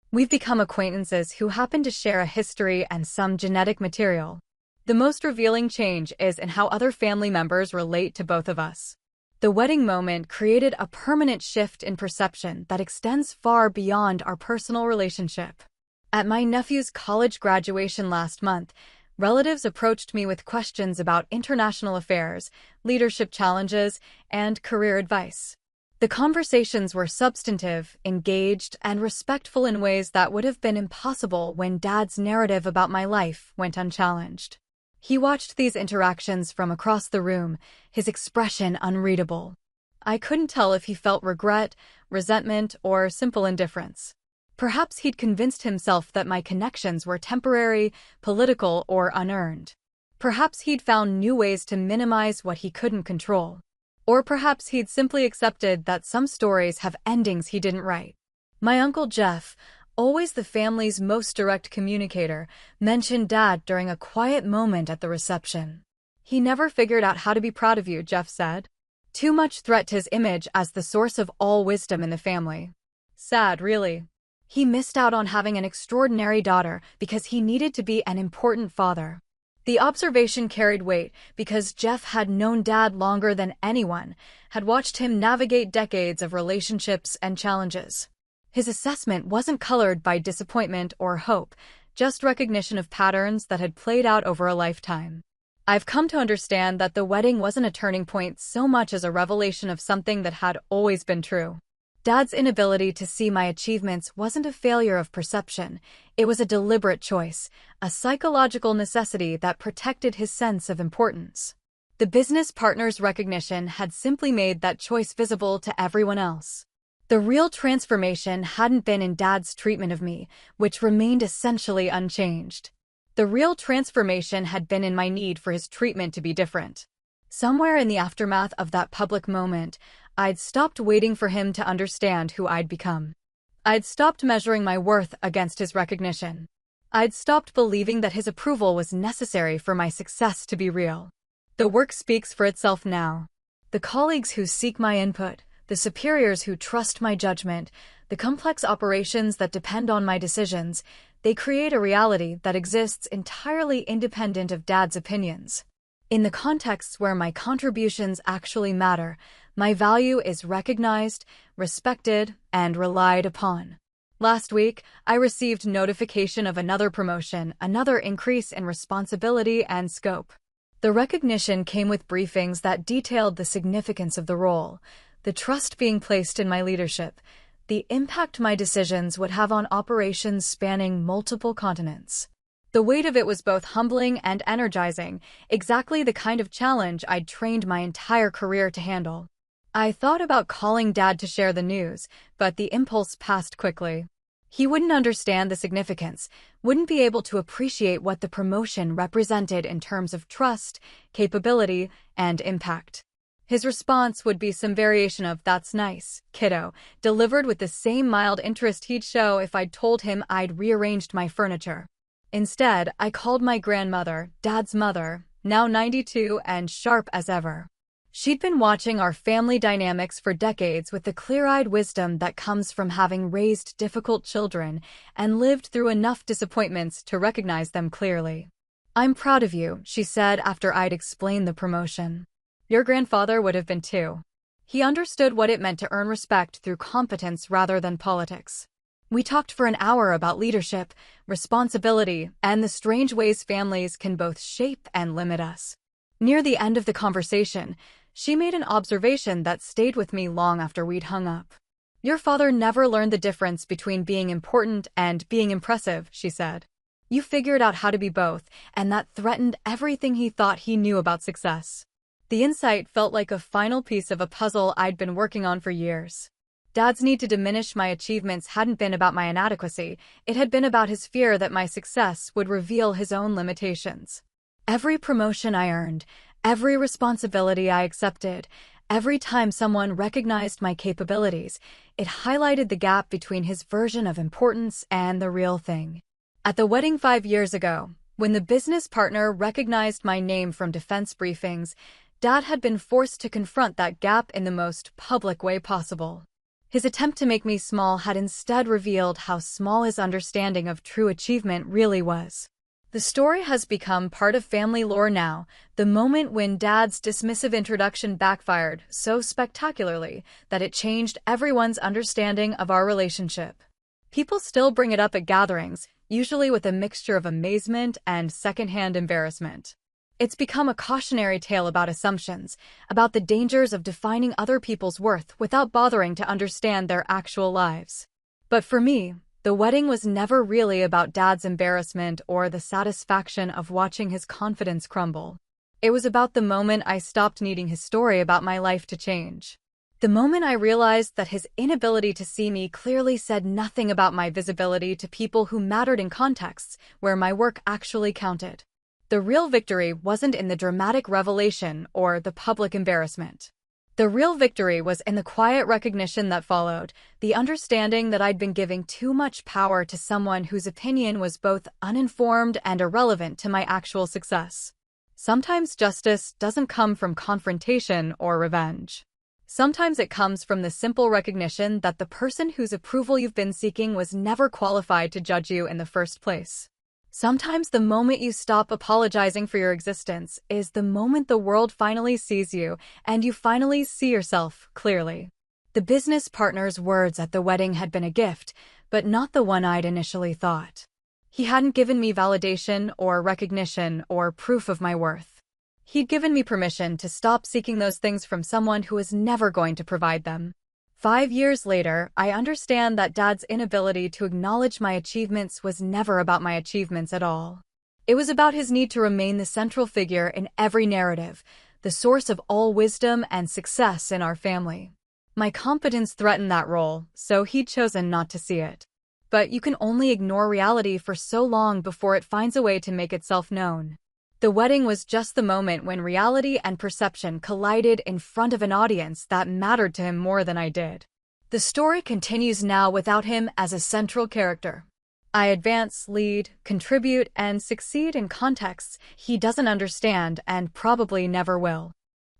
We've become acquaintances who happen to share a history and some genetic material. The most revealing change is in how other family members relate to both of us. The wedding moment created a permanent shift in perception that extends far beyond our personal relationship. At my nephew's college graduation last month, relatives approached me with questions about international affairs, leadership challenges, and career advice. The conversations were substantive, engaged, and respectful in ways that would have been impossible when Dad's narrative about my life went unchallenged. He watched these interactions from across the room, his expression unreadable. I couldn't tell if he felt regret, resentment, or simple indifference. Perhaps he'd convinced himself that my connections were temporary, political, or unearned. Perhaps he'd found new ways to minimize what he couldn't control. Or perhaps he'd simply accepted that some stories have endings he didn't write. My Uncle Jeff, always the family's most direct communicator, mentioned Dad during a quiet moment at the reception. "He never figured out how to be proud of you," Jeff said. Too much threat to his image as the source of all wisdom in the family. Sad, really. He missed out on having an extraordinary daughter because he needed to be an important father. The observation carried weight because Jeff had known Dad longer than anyone, had watched him navigate decades of relationships and challenges. His assessment wasn't colored by disappointment or hope, just recognition of patterns that had played out over a lifetime. I've come to understand that the wedding wasn't a turning point so much as a revelation of something that had always been true. Dad's inability to see my achievements wasn't a failure of perception. It was a deliberate choice, a psychological necessity that protected his sense of importance. The business partner's recognition had simply made that choice visible to everyone else. The real transformation hadn't been in Dad's treatment of me, which remained essentially unchanged. The real transformation had been in my need for his treatment to be different. Somewhere in the aftermath of that public moment, I'd stopped waiting for him to understand who I'd become. I'd stopped measuring my worth against his recognition. I'd stopped believing that his approval was necessary for my success to be real. The work speaks for itself now. The colleagues who seek my input, the superiors who trust my judgment, the complex operations that depend on my decisions, they create a reality that exists entirely independent of Dad's opinions. In the contexts where my contributions actually matter, my value is recognized, respected, and relied upon. Last week, I received notification of another promotion, another increase in responsibility and scope. The recognition came with briefings that detailed the significance of the role, the trust being placed in my leadership, the impact my decisions would have on operations spanning multiple continents. The weight of it was both humbling and energizing, exactly the kind of challenge I'd trained my entire career to handle. I thought about calling Dad to share the news, but the impulse passed quickly. He wouldn't understand the significance, wouldn't be able to appreciate what the promotion represented in terms of trust, capability, and impact. His response would be some variation of "That's nice, kiddo," delivered with the same mild interest he'd show if I'd told him I'd rearranged my furniture. Instead, I called my grandmother, Dad's mother, now 92 and sharp as ever. She'd been watching our family dynamics for decades with the clear-eyed wisdom that comes from having raised difficult children and lived through enough disappointments to recognize them clearly. "I'm proud of you," she said after I'd explained the promotion. "Your grandfather would have been too. He understood what it meant to earn respect through competence rather than politics." We talked for an hour about leadership, responsibility, and the strange ways families can both shape and limit us. Near the end of the conversation, she made an observation that stayed with me long after we'd hung up. "Your father never learned the difference between being important and being impressive," she said. "You figured out how to be both, and that threatened everything he thought he knew about success." The insight felt like a final piece of a puzzle I'd been working on for years. Dad's need to diminish my achievements hadn't been about my inadequacy, it had been about his fear that my success would reveal his own limitations. Every promotion I earned, every responsibility I accepted, every time someone recognized my capabilities, it highlighted the gap between his version of importance and the real thing. At the wedding 5 years ago, when the business partner recognized my name from defense briefings, Dad had been forced to confront that gap in the most public way possible. His attempt to make me small had instead revealed how small his understanding of true achievement really was. The story has become part of family lore now, the moment when Dad's dismissive introduction backfired so spectacularly that it changed everyone's understanding of our relationship. People still bring it up at gatherings, usually with a mixture of amazement and secondhand embarrassment. It's become a cautionary tale about assumptions, about the dangers of defining other people's worth without bothering to understand their actual lives. But for me, the wedding was never really about Dad's embarrassment or the satisfaction of watching his confidence crumble. It was about the moment I stopped needing his story about my life to change. The moment I realized that his inability to see me clearly said nothing about my visibility to people who mattered in contexts where my work actually counted. The real victory wasn't in the dramatic revelation or the public embarrassment. The real victory was in the quiet recognition that followed, the understanding that I'd been giving too much power to someone whose opinion was both uninformed and irrelevant to my actual success. Sometimes justice doesn't come from confrontation or revenge. Sometimes it comes from the simple recognition that the person whose approval you've been seeking was never qualified to judge you in the first place. Sometimes the moment you stop apologizing for your existence is the moment the world finally sees you and you finally see yourself clearly. The business partner's words at the wedding had been a gift, but not the one I'd initially thought. He hadn't given me validation or recognition or proof of my worth. He'd given me permission to stop seeking those things from someone who was never going to provide them. 5 years later, I understand that Dad's inability to acknowledge my achievements was never about my achievements at all. It was about his need to remain the central figure in every narrative, the source of all wisdom and success in our family. My competence threatened that role, so he'd chosen not to see it. But you can only ignore reality for so long before it finds a way to make itself known. The wedding was just the moment when reality and perception collided in front of an audience that mattered to him more than I did. The story continues now without him as a central character. I advance, lead, contribute, and succeed in contexts he doesn't understand and probably never will.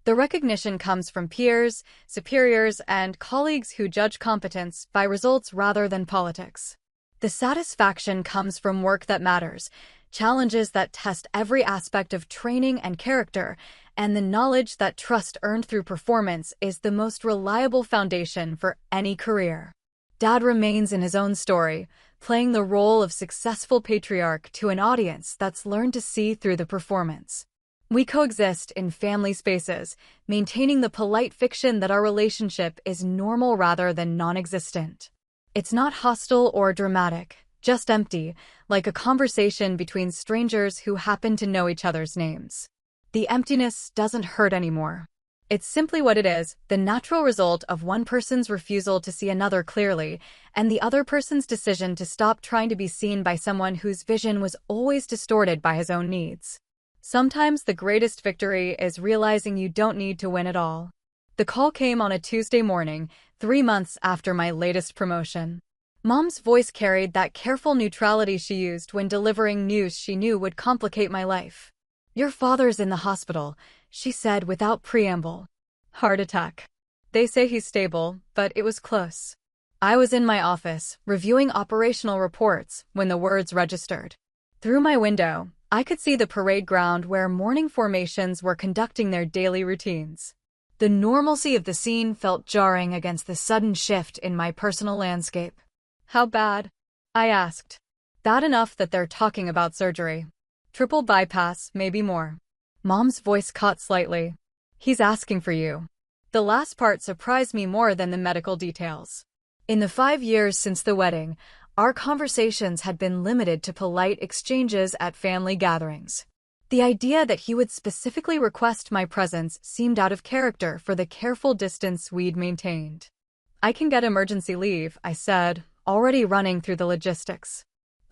The recognition comes from peers, superiors, and colleagues who judge competence by results rather than politics. The satisfaction comes from work that matters, challenges that test every aspect of training and character, and the knowledge that trust earned through performance is the most reliable foundation for any career. Dad remains in his own story, playing the role of successful patriarch to an audience that's learned to see through the performance. We coexist in family spaces, maintaining the polite fiction that our relationship is normal rather than non-existent. It's not hostile or dramatic, just empty, like a conversation between strangers who happen to know each other's names. The emptiness doesn't hurt anymore. It's simply what it is, the natural result of one person's refusal to see another clearly, and the other person's decision to stop trying to be seen by someone whose vision was always distorted by his own needs. Sometimes the greatest victory is realizing you don't need to win at all. The call came on a Tuesday morning, 3 months after my latest promotion. Mom's voice carried that careful neutrality she used when delivering news she knew would complicate my life. "Your father's in the hospital," she said without preamble. "Heart attack. They say he's stable, but it was close." I was in my office, reviewing operational reports, when the words registered. Through my window, I could see the parade ground where morning formations were conducting their daily routines. The normalcy of the scene felt jarring against the sudden shift in my personal landscape. "How bad?" I asked. "Bad enough that they're talking about surgery. Triple bypass, maybe more." Mom's voice caught slightly. "He's asking for you." The last part surprised me more than the medical details. In the 5 years since the wedding, our conversations had been limited to polite exchanges at family gatherings. The idea that he would specifically request my presence seemed out of character for the careful distance we'd maintained. "I can get emergency leave," I said, already running through the logistics.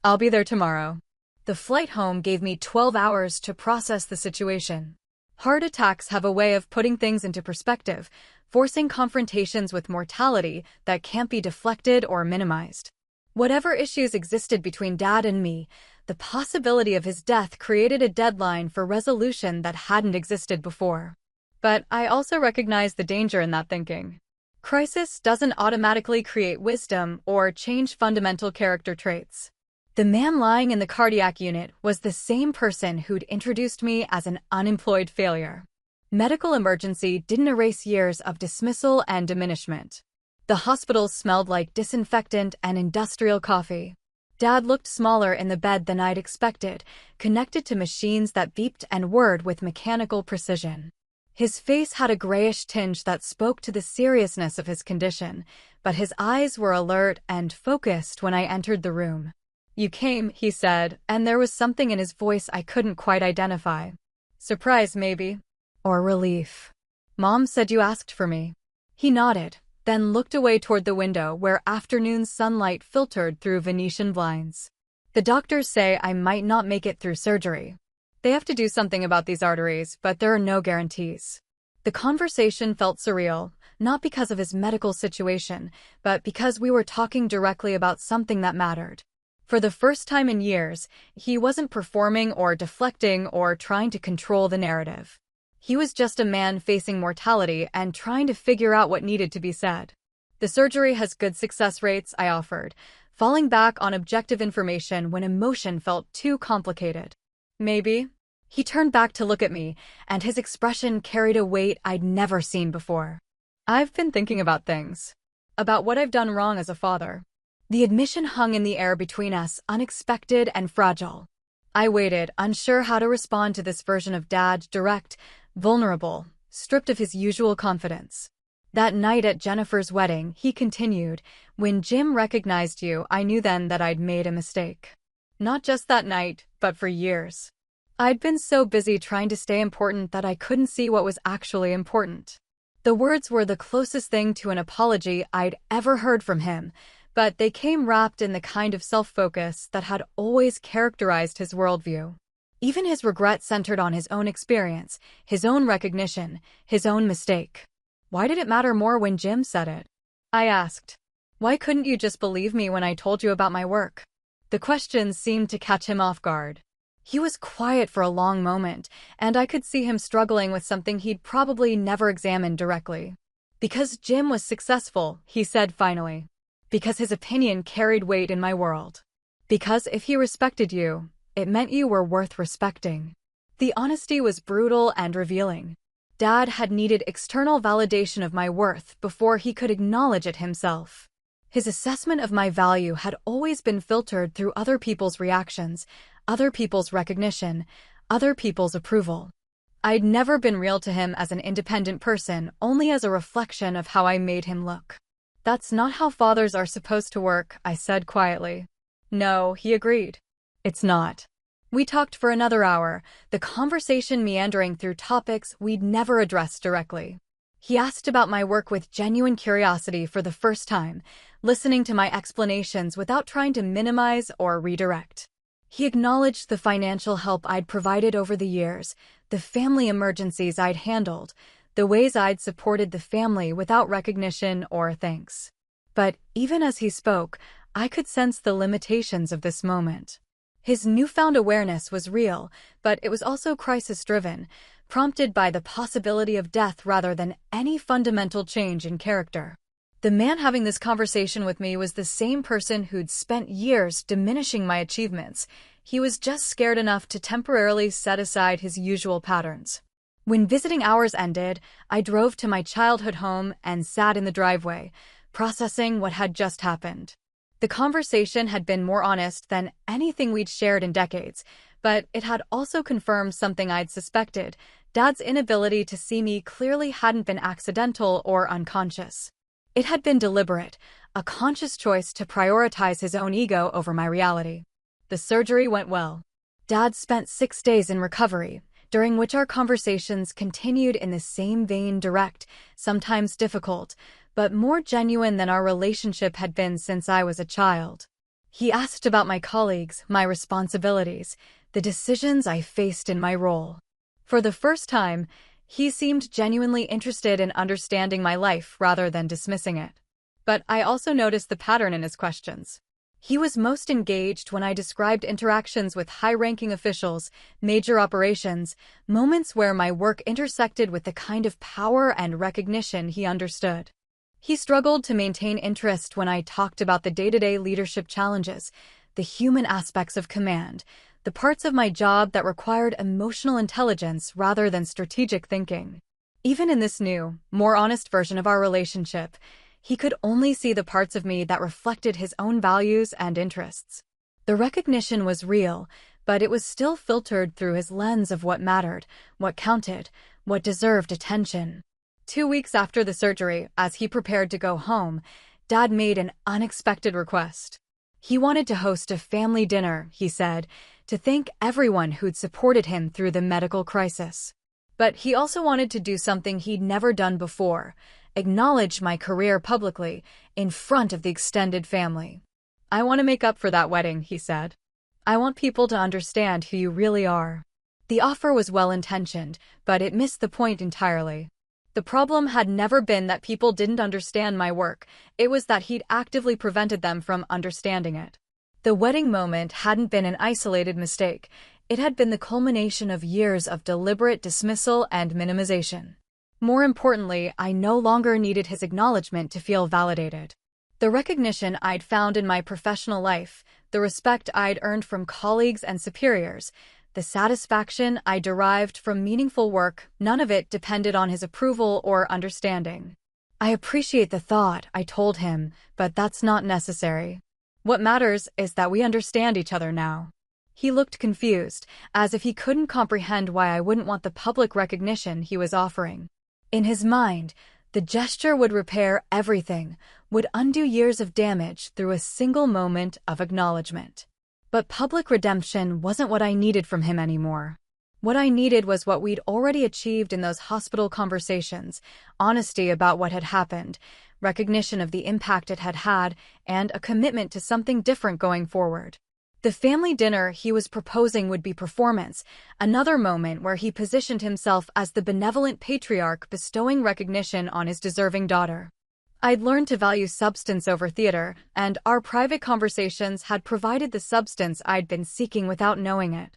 "I'll be there tomorrow." The flight home gave me 12 hours to process the situation. Heart attacks have a way of putting things into perspective, forcing confrontations with mortality that can't be deflected or minimized. Whatever issues existed between Dad and me, the possibility of his death created a deadline for resolution that hadn't existed before. But I also recognize the danger in that thinking. Crisis doesn't automatically create wisdom or change fundamental character traits. The man lying in the cardiac unit was the same person who'd introduced me as an unemployed failure. Medical emergency didn't erase years of dismissal and diminishment. The hospital smelled like disinfectant and industrial coffee. Dad looked smaller in the bed than I'd expected, connected to machines that beeped and whirred with mechanical precision. His face had a grayish tinge that spoke to the seriousness of his condition, but his eyes were alert and focused when I entered the room. "You came," he said, and there was something in his voice I couldn't quite identify. Surprise, maybe? Or relief. "Mom said you asked for me." He nodded, then looked away toward the window where afternoon sunlight filtered through Venetian blinds. "The doctors say I might not make it through surgery. They have to do something about these arteries, but there are no guarantees." The conversation felt surreal, not because of his medical situation, but because we were talking directly about something that mattered. For the first time in years, he wasn't performing or deflecting or trying to control the narrative. He was just a man facing mortality and trying to figure out what needed to be said. "The surgery has good success rates," I offered, falling back on objective information when emotion felt too complicated. "Maybe?" He turned back to look at me, and his expression carried a weight I'd never seen before. "I've been thinking about things. About what I've done wrong as a father." The admission hung in the air between us, unexpected and fragile. I waited, unsure how to respond to this version of Dad, direct, vulnerable, stripped of his usual confidence. "That night at Jennifer's wedding," he continued, "when Jim recognized you, I knew then that I'd made a mistake. Not just that night, but for years. I'd been so busy trying to stay important that I couldn't see what was actually important. The words were the closest thing to an apology I'd ever heard from him, but they came wrapped in the kind of self-focus that had always characterized his worldview. Even his regret centered on his own experience, his own recognition, his own mistake. Why did it matter more when Jim said it? I asked. Why couldn't you just believe me when I told you about my work? The question seemed to catch him off guard. He was quiet for a long moment, and I could see him struggling with something he'd probably never examined directly. Because Jim was successful, he said finally. Because his opinion carried weight in my world. Because if he respected you, it meant you were worth respecting. The honesty was brutal and revealing. Dad had needed external validation of my worth before he could acknowledge it himself. His assessment of my value had always been filtered through other people's reactions, other people's recognition, other people's approval. I'd never been real to him as an independent person, only as a reflection of how I made him look. That's not how fathers are supposed to work, I said quietly. No, he agreed. It's not. We talked for another hour, the conversation meandering through topics we'd never addressed directly. He asked about my work with genuine curiosity for the first time, listening to my explanations without trying to minimize or redirect. He acknowledged the financial help I'd provided over the years, the family emergencies I'd handled, the ways I'd supported the family without recognition or thanks. But even as he spoke, I could sense the limitations of this moment. His newfound awareness was real, but it was also crisis-driven, prompted by the possibility of death rather than any fundamental change in character. The man having this conversation with me was the same person who'd spent years diminishing my achievements. He was just scared enough to temporarily set aside his usual patterns. When visiting hours ended, I drove to my childhood home and sat in the driveway, processing what had just happened. The conversation had been more honest than anything we'd shared in decades, but it had also confirmed something I'd suspected. Dad's inability to see me clearly hadn't been accidental or unconscious. It had been deliberate, a conscious choice to prioritize his own ego over my reality. The surgery went well. Dad spent 6 days in recovery, during which our conversations continued in the same vein, direct, sometimes difficult, but more genuine than our relationship had been since I was a child. He asked about my colleagues, my responsibilities, the decisions I faced in my role. For the first time, he seemed genuinely interested in understanding my life rather than dismissing it. But I also noticed the pattern in his questions. He was most engaged when I described interactions with high-ranking officials, major operations, moments where my work intersected with the kind of power and recognition he understood. He struggled to maintain interest when I talked about the day-to-day leadership challenges, the human aspects of command, the parts of my job that required emotional intelligence rather than strategic thinking. Even in this new, more honest version of our relationship, he could only see the parts of me that reflected his own values and interests. The recognition was real, but it was still filtered through his lens of what mattered, what counted, what deserved attention. 2 weeks after the surgery, as he prepared to go home, Dad made an unexpected request. He wanted to host a family dinner, he said, to thank everyone who'd supported him through the medical crisis. But he also wanted to do something he'd never done before, acknowledge my career publicly, in front of the extended family. I want to make up for that wedding, he said. I want people to understand who you really are. The offer was well-intentioned, but it missed the point entirely. The problem had never been that people didn't understand my work, it was that he'd actively prevented them from understanding it. The wedding moment hadn't been an isolated mistake, it had been the culmination of years of deliberate dismissal and minimization. More importantly, I no longer needed his acknowledgement to feel validated. The recognition I'd found in my professional life, the respect I'd earned from colleagues and superiors, the satisfaction I derived from meaningful work, none of it depended on his approval or understanding. I appreciate the thought, I told him, but that's not necessary. What matters is that we understand each other now. He looked confused, as if he couldn't comprehend why I wouldn't want the public recognition he was offering. In his mind, the gesture would repair everything, would undo years of damage through a single moment of acknowledgement. But public redemption wasn't what I needed from him anymore. What I needed was what we'd already achieved in those hospital conversations: honesty about what had happened, recognition of the impact it had had, and a commitment to something different going forward. The family dinner he was proposing would be performance, another moment where he positioned himself as the benevolent patriarch bestowing recognition on his deserving daughter. I'd learned to value substance over theater, and our private conversations had provided the substance I'd been seeking without knowing it.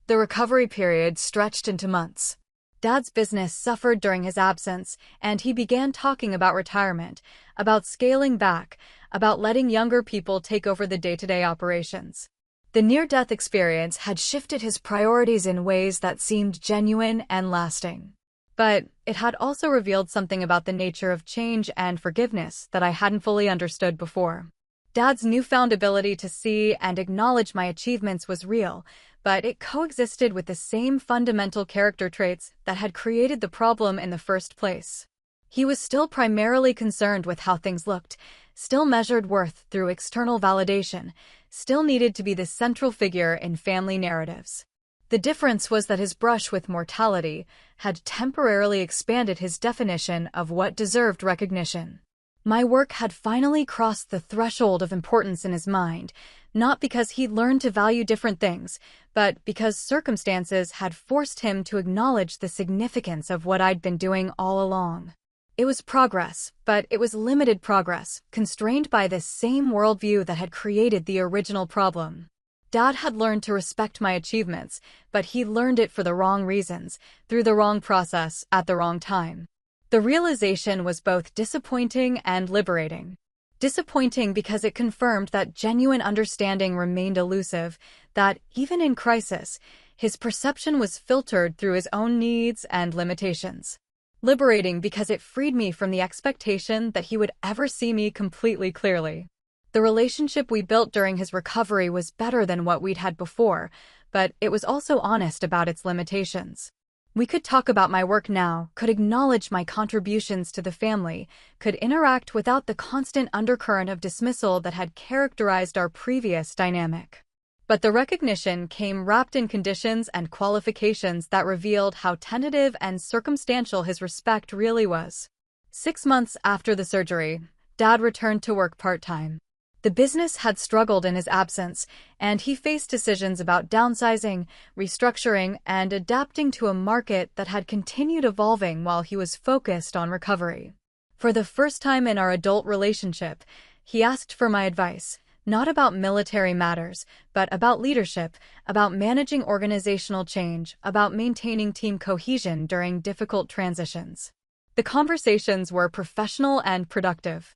The recovery period stretched into months. Dad's business suffered during his absence, and he began talking about retirement, about scaling back, about letting younger people take over the day-to-day operations. The near-death experience had shifted his priorities in ways that seemed genuine and lasting. But it had also revealed something about the nature of change and forgiveness that I hadn't fully understood before. Dad's newfound ability to see and acknowledge my achievements was real, but it coexisted with the same fundamental character traits that had created the problem in the first place. He was still primarily concerned with how things looked, still measured worth through external validation, still needed to be the central figure in family narratives. The difference was that his brush with mortality had temporarily expanded his definition of what deserved recognition. My work had finally crossed the threshold of importance in his mind, not because he'd learned to value different things, but because circumstances had forced him to acknowledge the significance of what I'd been doing all along. It was progress, but it was limited progress, constrained by this same worldview that had created the original problem. Dad had learned to respect my achievements, but he learned it for the wrong reasons, through the wrong process, at the wrong time. The realization was both disappointing and liberating. Disappointing because it confirmed that genuine understanding remained elusive, that, even in crisis, his perception was filtered through his own needs and limitations. Liberating because it freed me from the expectation that he would ever see me completely clearly. The relationship we built during his recovery was better than what we'd had before, but it was also honest about its limitations. We could talk about my work now, could acknowledge my contributions to the family, could interact without the constant undercurrent of dismissal that had characterized our previous dynamic. But the recognition came wrapped in conditions and qualifications that revealed how tentative and circumstantial his respect really was. 6 months after the surgery, Dad returned to work part-time. The business had struggled in his absence, and he faced decisions about downsizing, restructuring, and adapting to a market that had continued evolving while he was focused on recovery. For the first time in our adult relationship, he asked for my advice. Not about military matters, but about leadership, about managing organizational change, about maintaining team cohesion during difficult transitions. The conversations were professional and productive.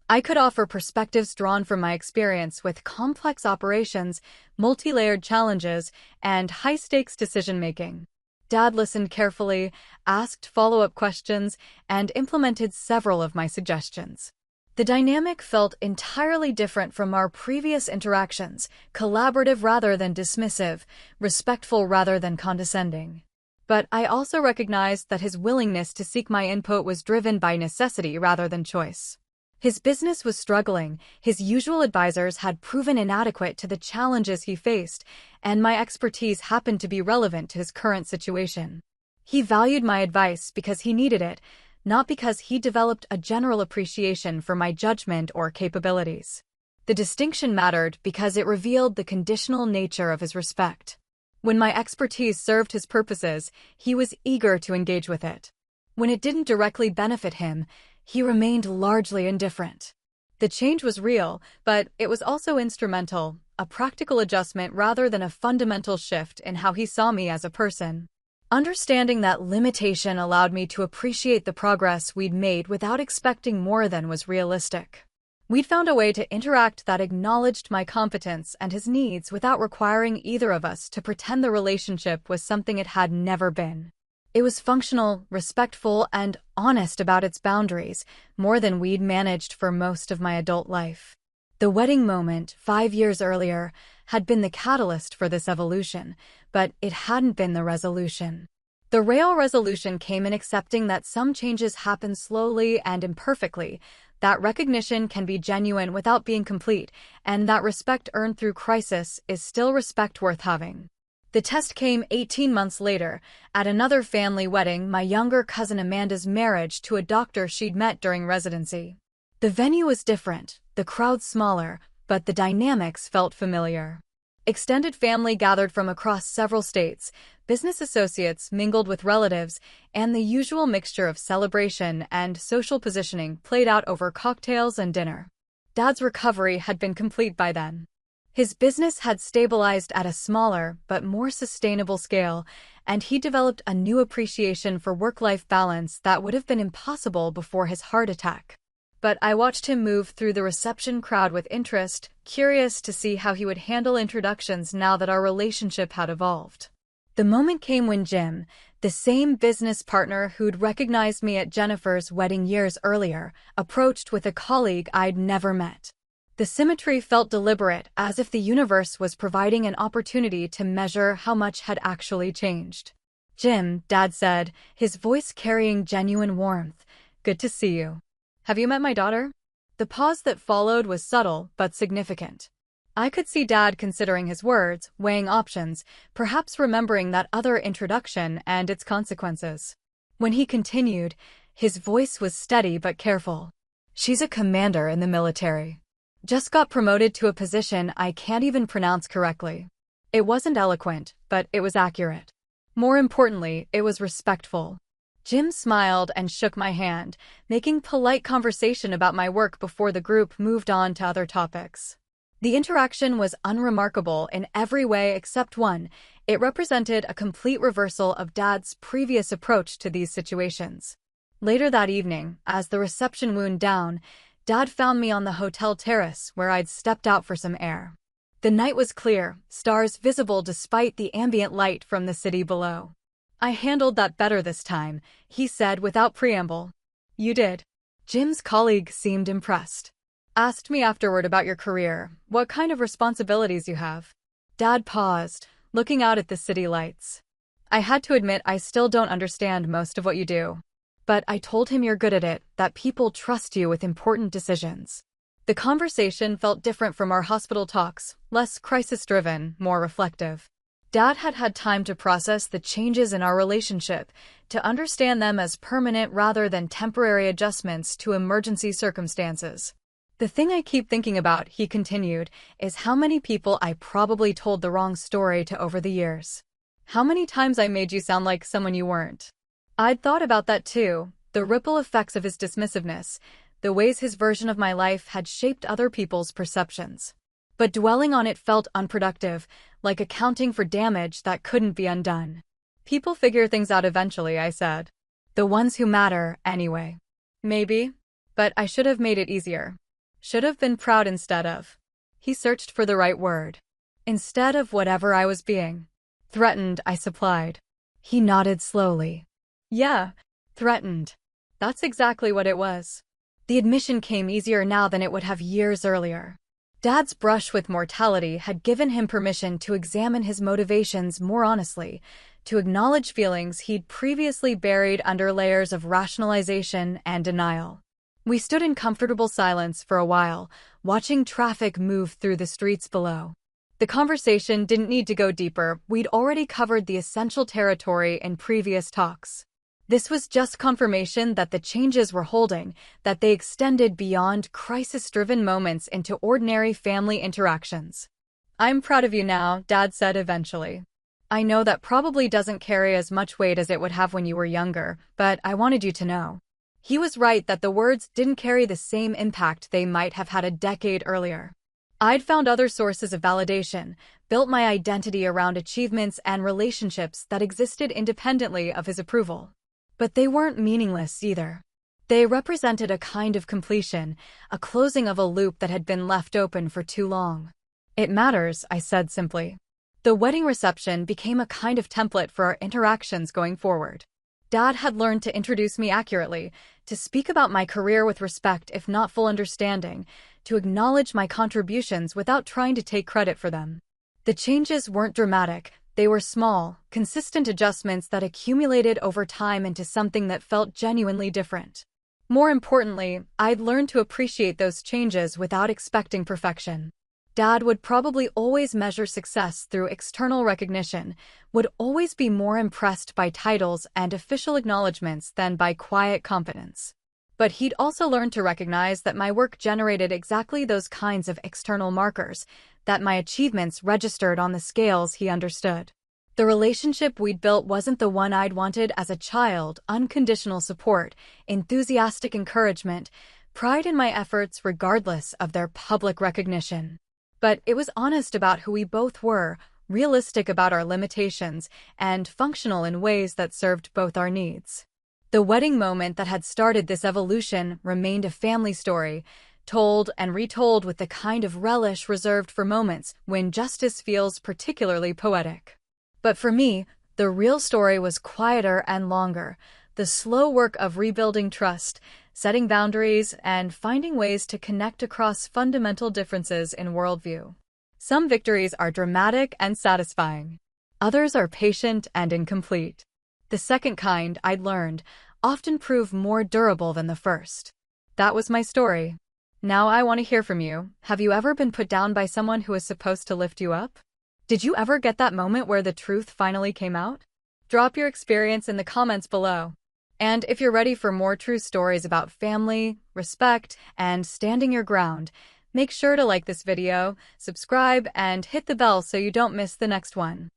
I could offer perspectives drawn from my experience with complex operations, multi-layered challenges, and high-stakes decision-making. Dad listened carefully, asked follow-up questions, and implemented several of my suggestions. The dynamic felt entirely different from our previous interactions, collaborative rather than dismissive, respectful rather than condescending. But I also recognized that his willingness to seek my input was driven by necessity rather than choice. His business was struggling, his usual advisors had proven inadequate to the challenges he faced, and my expertise happened to be relevant to his current situation. He valued my advice because he needed it, not because he developed a general appreciation for my judgment or capabilities. The distinction mattered because it revealed the conditional nature of his respect. When my expertise served his purposes, he was eager to engage with it. When it didn't directly benefit him, he remained largely indifferent. The change was real, but it was also instrumental, a practical adjustment rather than a fundamental shift in how he saw me as a person. Understanding that limitation allowed me to appreciate the progress we'd made without expecting more than was realistic. We'd found a way to interact that acknowledged my competence and his needs without requiring either of us to pretend the relationship was something it had never been. It was functional, respectful, and honest about its boundaries, more than we'd managed for most of my adult life. The wedding moment, 5 years earlier, had been the catalyst for this evolution, but it hadn't been the resolution. The real resolution came in accepting that some changes happen slowly and imperfectly, that recognition can be genuine without being complete, and that respect earned through crisis is still respect worth having. The test came 18 months later, at another family wedding, my younger cousin Amanda's marriage to a doctor she'd met during residency. The venue was different, the crowd smaller, but the dynamics felt familiar. Extended family gathered from across several states, business associates mingled with relatives, and the usual mixture of celebration and social positioning played out over cocktails and dinner. Dad's recovery had been complete by then. His business had stabilized at a smaller but more sustainable scale, and he developed a new appreciation for work-life balance that would have been impossible before his heart attack. But I watched him move through the reception crowd with interest, curious to see how he would handle introductions now that our relationship had evolved. The moment came when Jim, the same business partner who'd recognized me at Jennifer's wedding years earlier, approached with a colleague I'd never met. The symmetry felt deliberate, as if the universe was providing an opportunity to measure how much had actually changed. "Jim," Dad said, his voice carrying genuine warmth, "good to see you. Have you met my daughter?" The pause that followed was subtle but significant. I could see Dad considering his words, weighing options, perhaps remembering that other introduction and its consequences. When he continued, his voice was steady but careful. "She's a commander in the military. Just got promoted to a position I can't even pronounce correctly." It wasn't eloquent, but it was accurate. More importantly, it was respectful. Jim smiled and shook my hand, making polite conversation about my work before the group moved on to other topics. The interaction was unremarkable in every way except one. It represented a complete reversal of Dad's previous approach to these situations. Later that evening, as the reception wound down, Dad found me on the hotel terrace where I'd stepped out for some air. The night was clear, stars visible despite the ambient light from the city below. "I handled that better this time," he said without preamble. "You did?" Jim's colleague seemed impressed. "Asked me afterward about your career, what kind of responsibilities you have." Dad paused, looking out at the city lights. "I had to admit I still don't understand most of what you do. But I told him you're good at it, that people trust you with important decisions." The conversation felt different from our hospital talks, less crisis-driven, more reflective. Dad had had time to process the changes in our relationship, to understand them as permanent rather than temporary adjustments to emergency circumstances. "The thing I keep thinking about," he continued, "is how many people I probably told the wrong story to over the years. How many times I made you sound like someone you weren't." I'd thought about that too, the ripple effects of his dismissiveness, the ways his version of my life had shaped other people's perceptions. But dwelling on it felt unproductive, like accounting for damage that couldn't be undone. "People figure things out eventually," I said. "The ones who matter, anyway." "Maybe. But I should have made it easier. Should have been proud instead of." He searched for the right word. "Instead of whatever I was being." "Threatened," I supplied. He nodded slowly. "Yeah, threatened. That's exactly what it was." The admission came easier now than it would have years earlier. Dad's brush with mortality had given him permission to examine his motivations more honestly, to acknowledge feelings he'd previously buried under layers of rationalization and denial. We stood in comfortable silence for a while, watching traffic move through the streets below. The conversation didn't need to go deeper, we'd already covered the essential territory in previous talks. This was just confirmation that the changes were holding, that they extended beyond crisis-driven moments into ordinary family interactions. "I'm proud of you now," Dad said eventually. "I know that probably doesn't carry as much weight as it would have when you were younger, but I wanted you to know." He was right that the words didn't carry the same impact they might have had a decade earlier. I'd found other sources of validation, built my identity around achievements and relationships that existed independently of his approval. But they weren't meaningless either. They represented a kind of completion, a closing of a loop that had been left open for too long. "It matters," I said simply. The wedding reception became a kind of template for our interactions going forward. Dad had learned to introduce me accurately, to speak about my career with respect if not full understanding, to acknowledge my contributions without trying to take credit for them. The changes weren't dramatic. They were small, consistent adjustments that accumulated over time into something that felt genuinely different. More importantly, I'd learned to appreciate those changes without expecting perfection. Dad would probably always measure success through external recognition, would always be more impressed by titles and official acknowledgments than by quiet competence. But he'd also learned to recognize that my work generated exactly those kinds of external markers, that my achievements registered on the scales he understood. The relationship we'd built wasn't the one I'd wanted as a child: unconditional support, enthusiastic encouragement, pride in my efforts regardless of their public recognition. But it was honest about who we both were, realistic about our limitations, and functional in ways that served both our needs. The wedding moment that had started this evolution remained a family story, told and retold with the kind of relish reserved for moments when justice feels particularly poetic. But for me, the real story was quieter and longer, the slow work of rebuilding trust, setting boundaries, and finding ways to connect across fundamental differences in worldview. Some victories are dramatic and satisfying. Others are patient and incomplete. The second kind, I'd learned, often prove more durable than the first. That was my story. Now I want to hear from you. Have you ever been put down by someone who was supposed to lift you up? Did you ever get that moment where the truth finally came out? Drop your experience in the comments below. And if you're ready for more true stories about family, respect, and standing your ground, make sure to like this video, subscribe, and hit the bell so you don't miss the next one.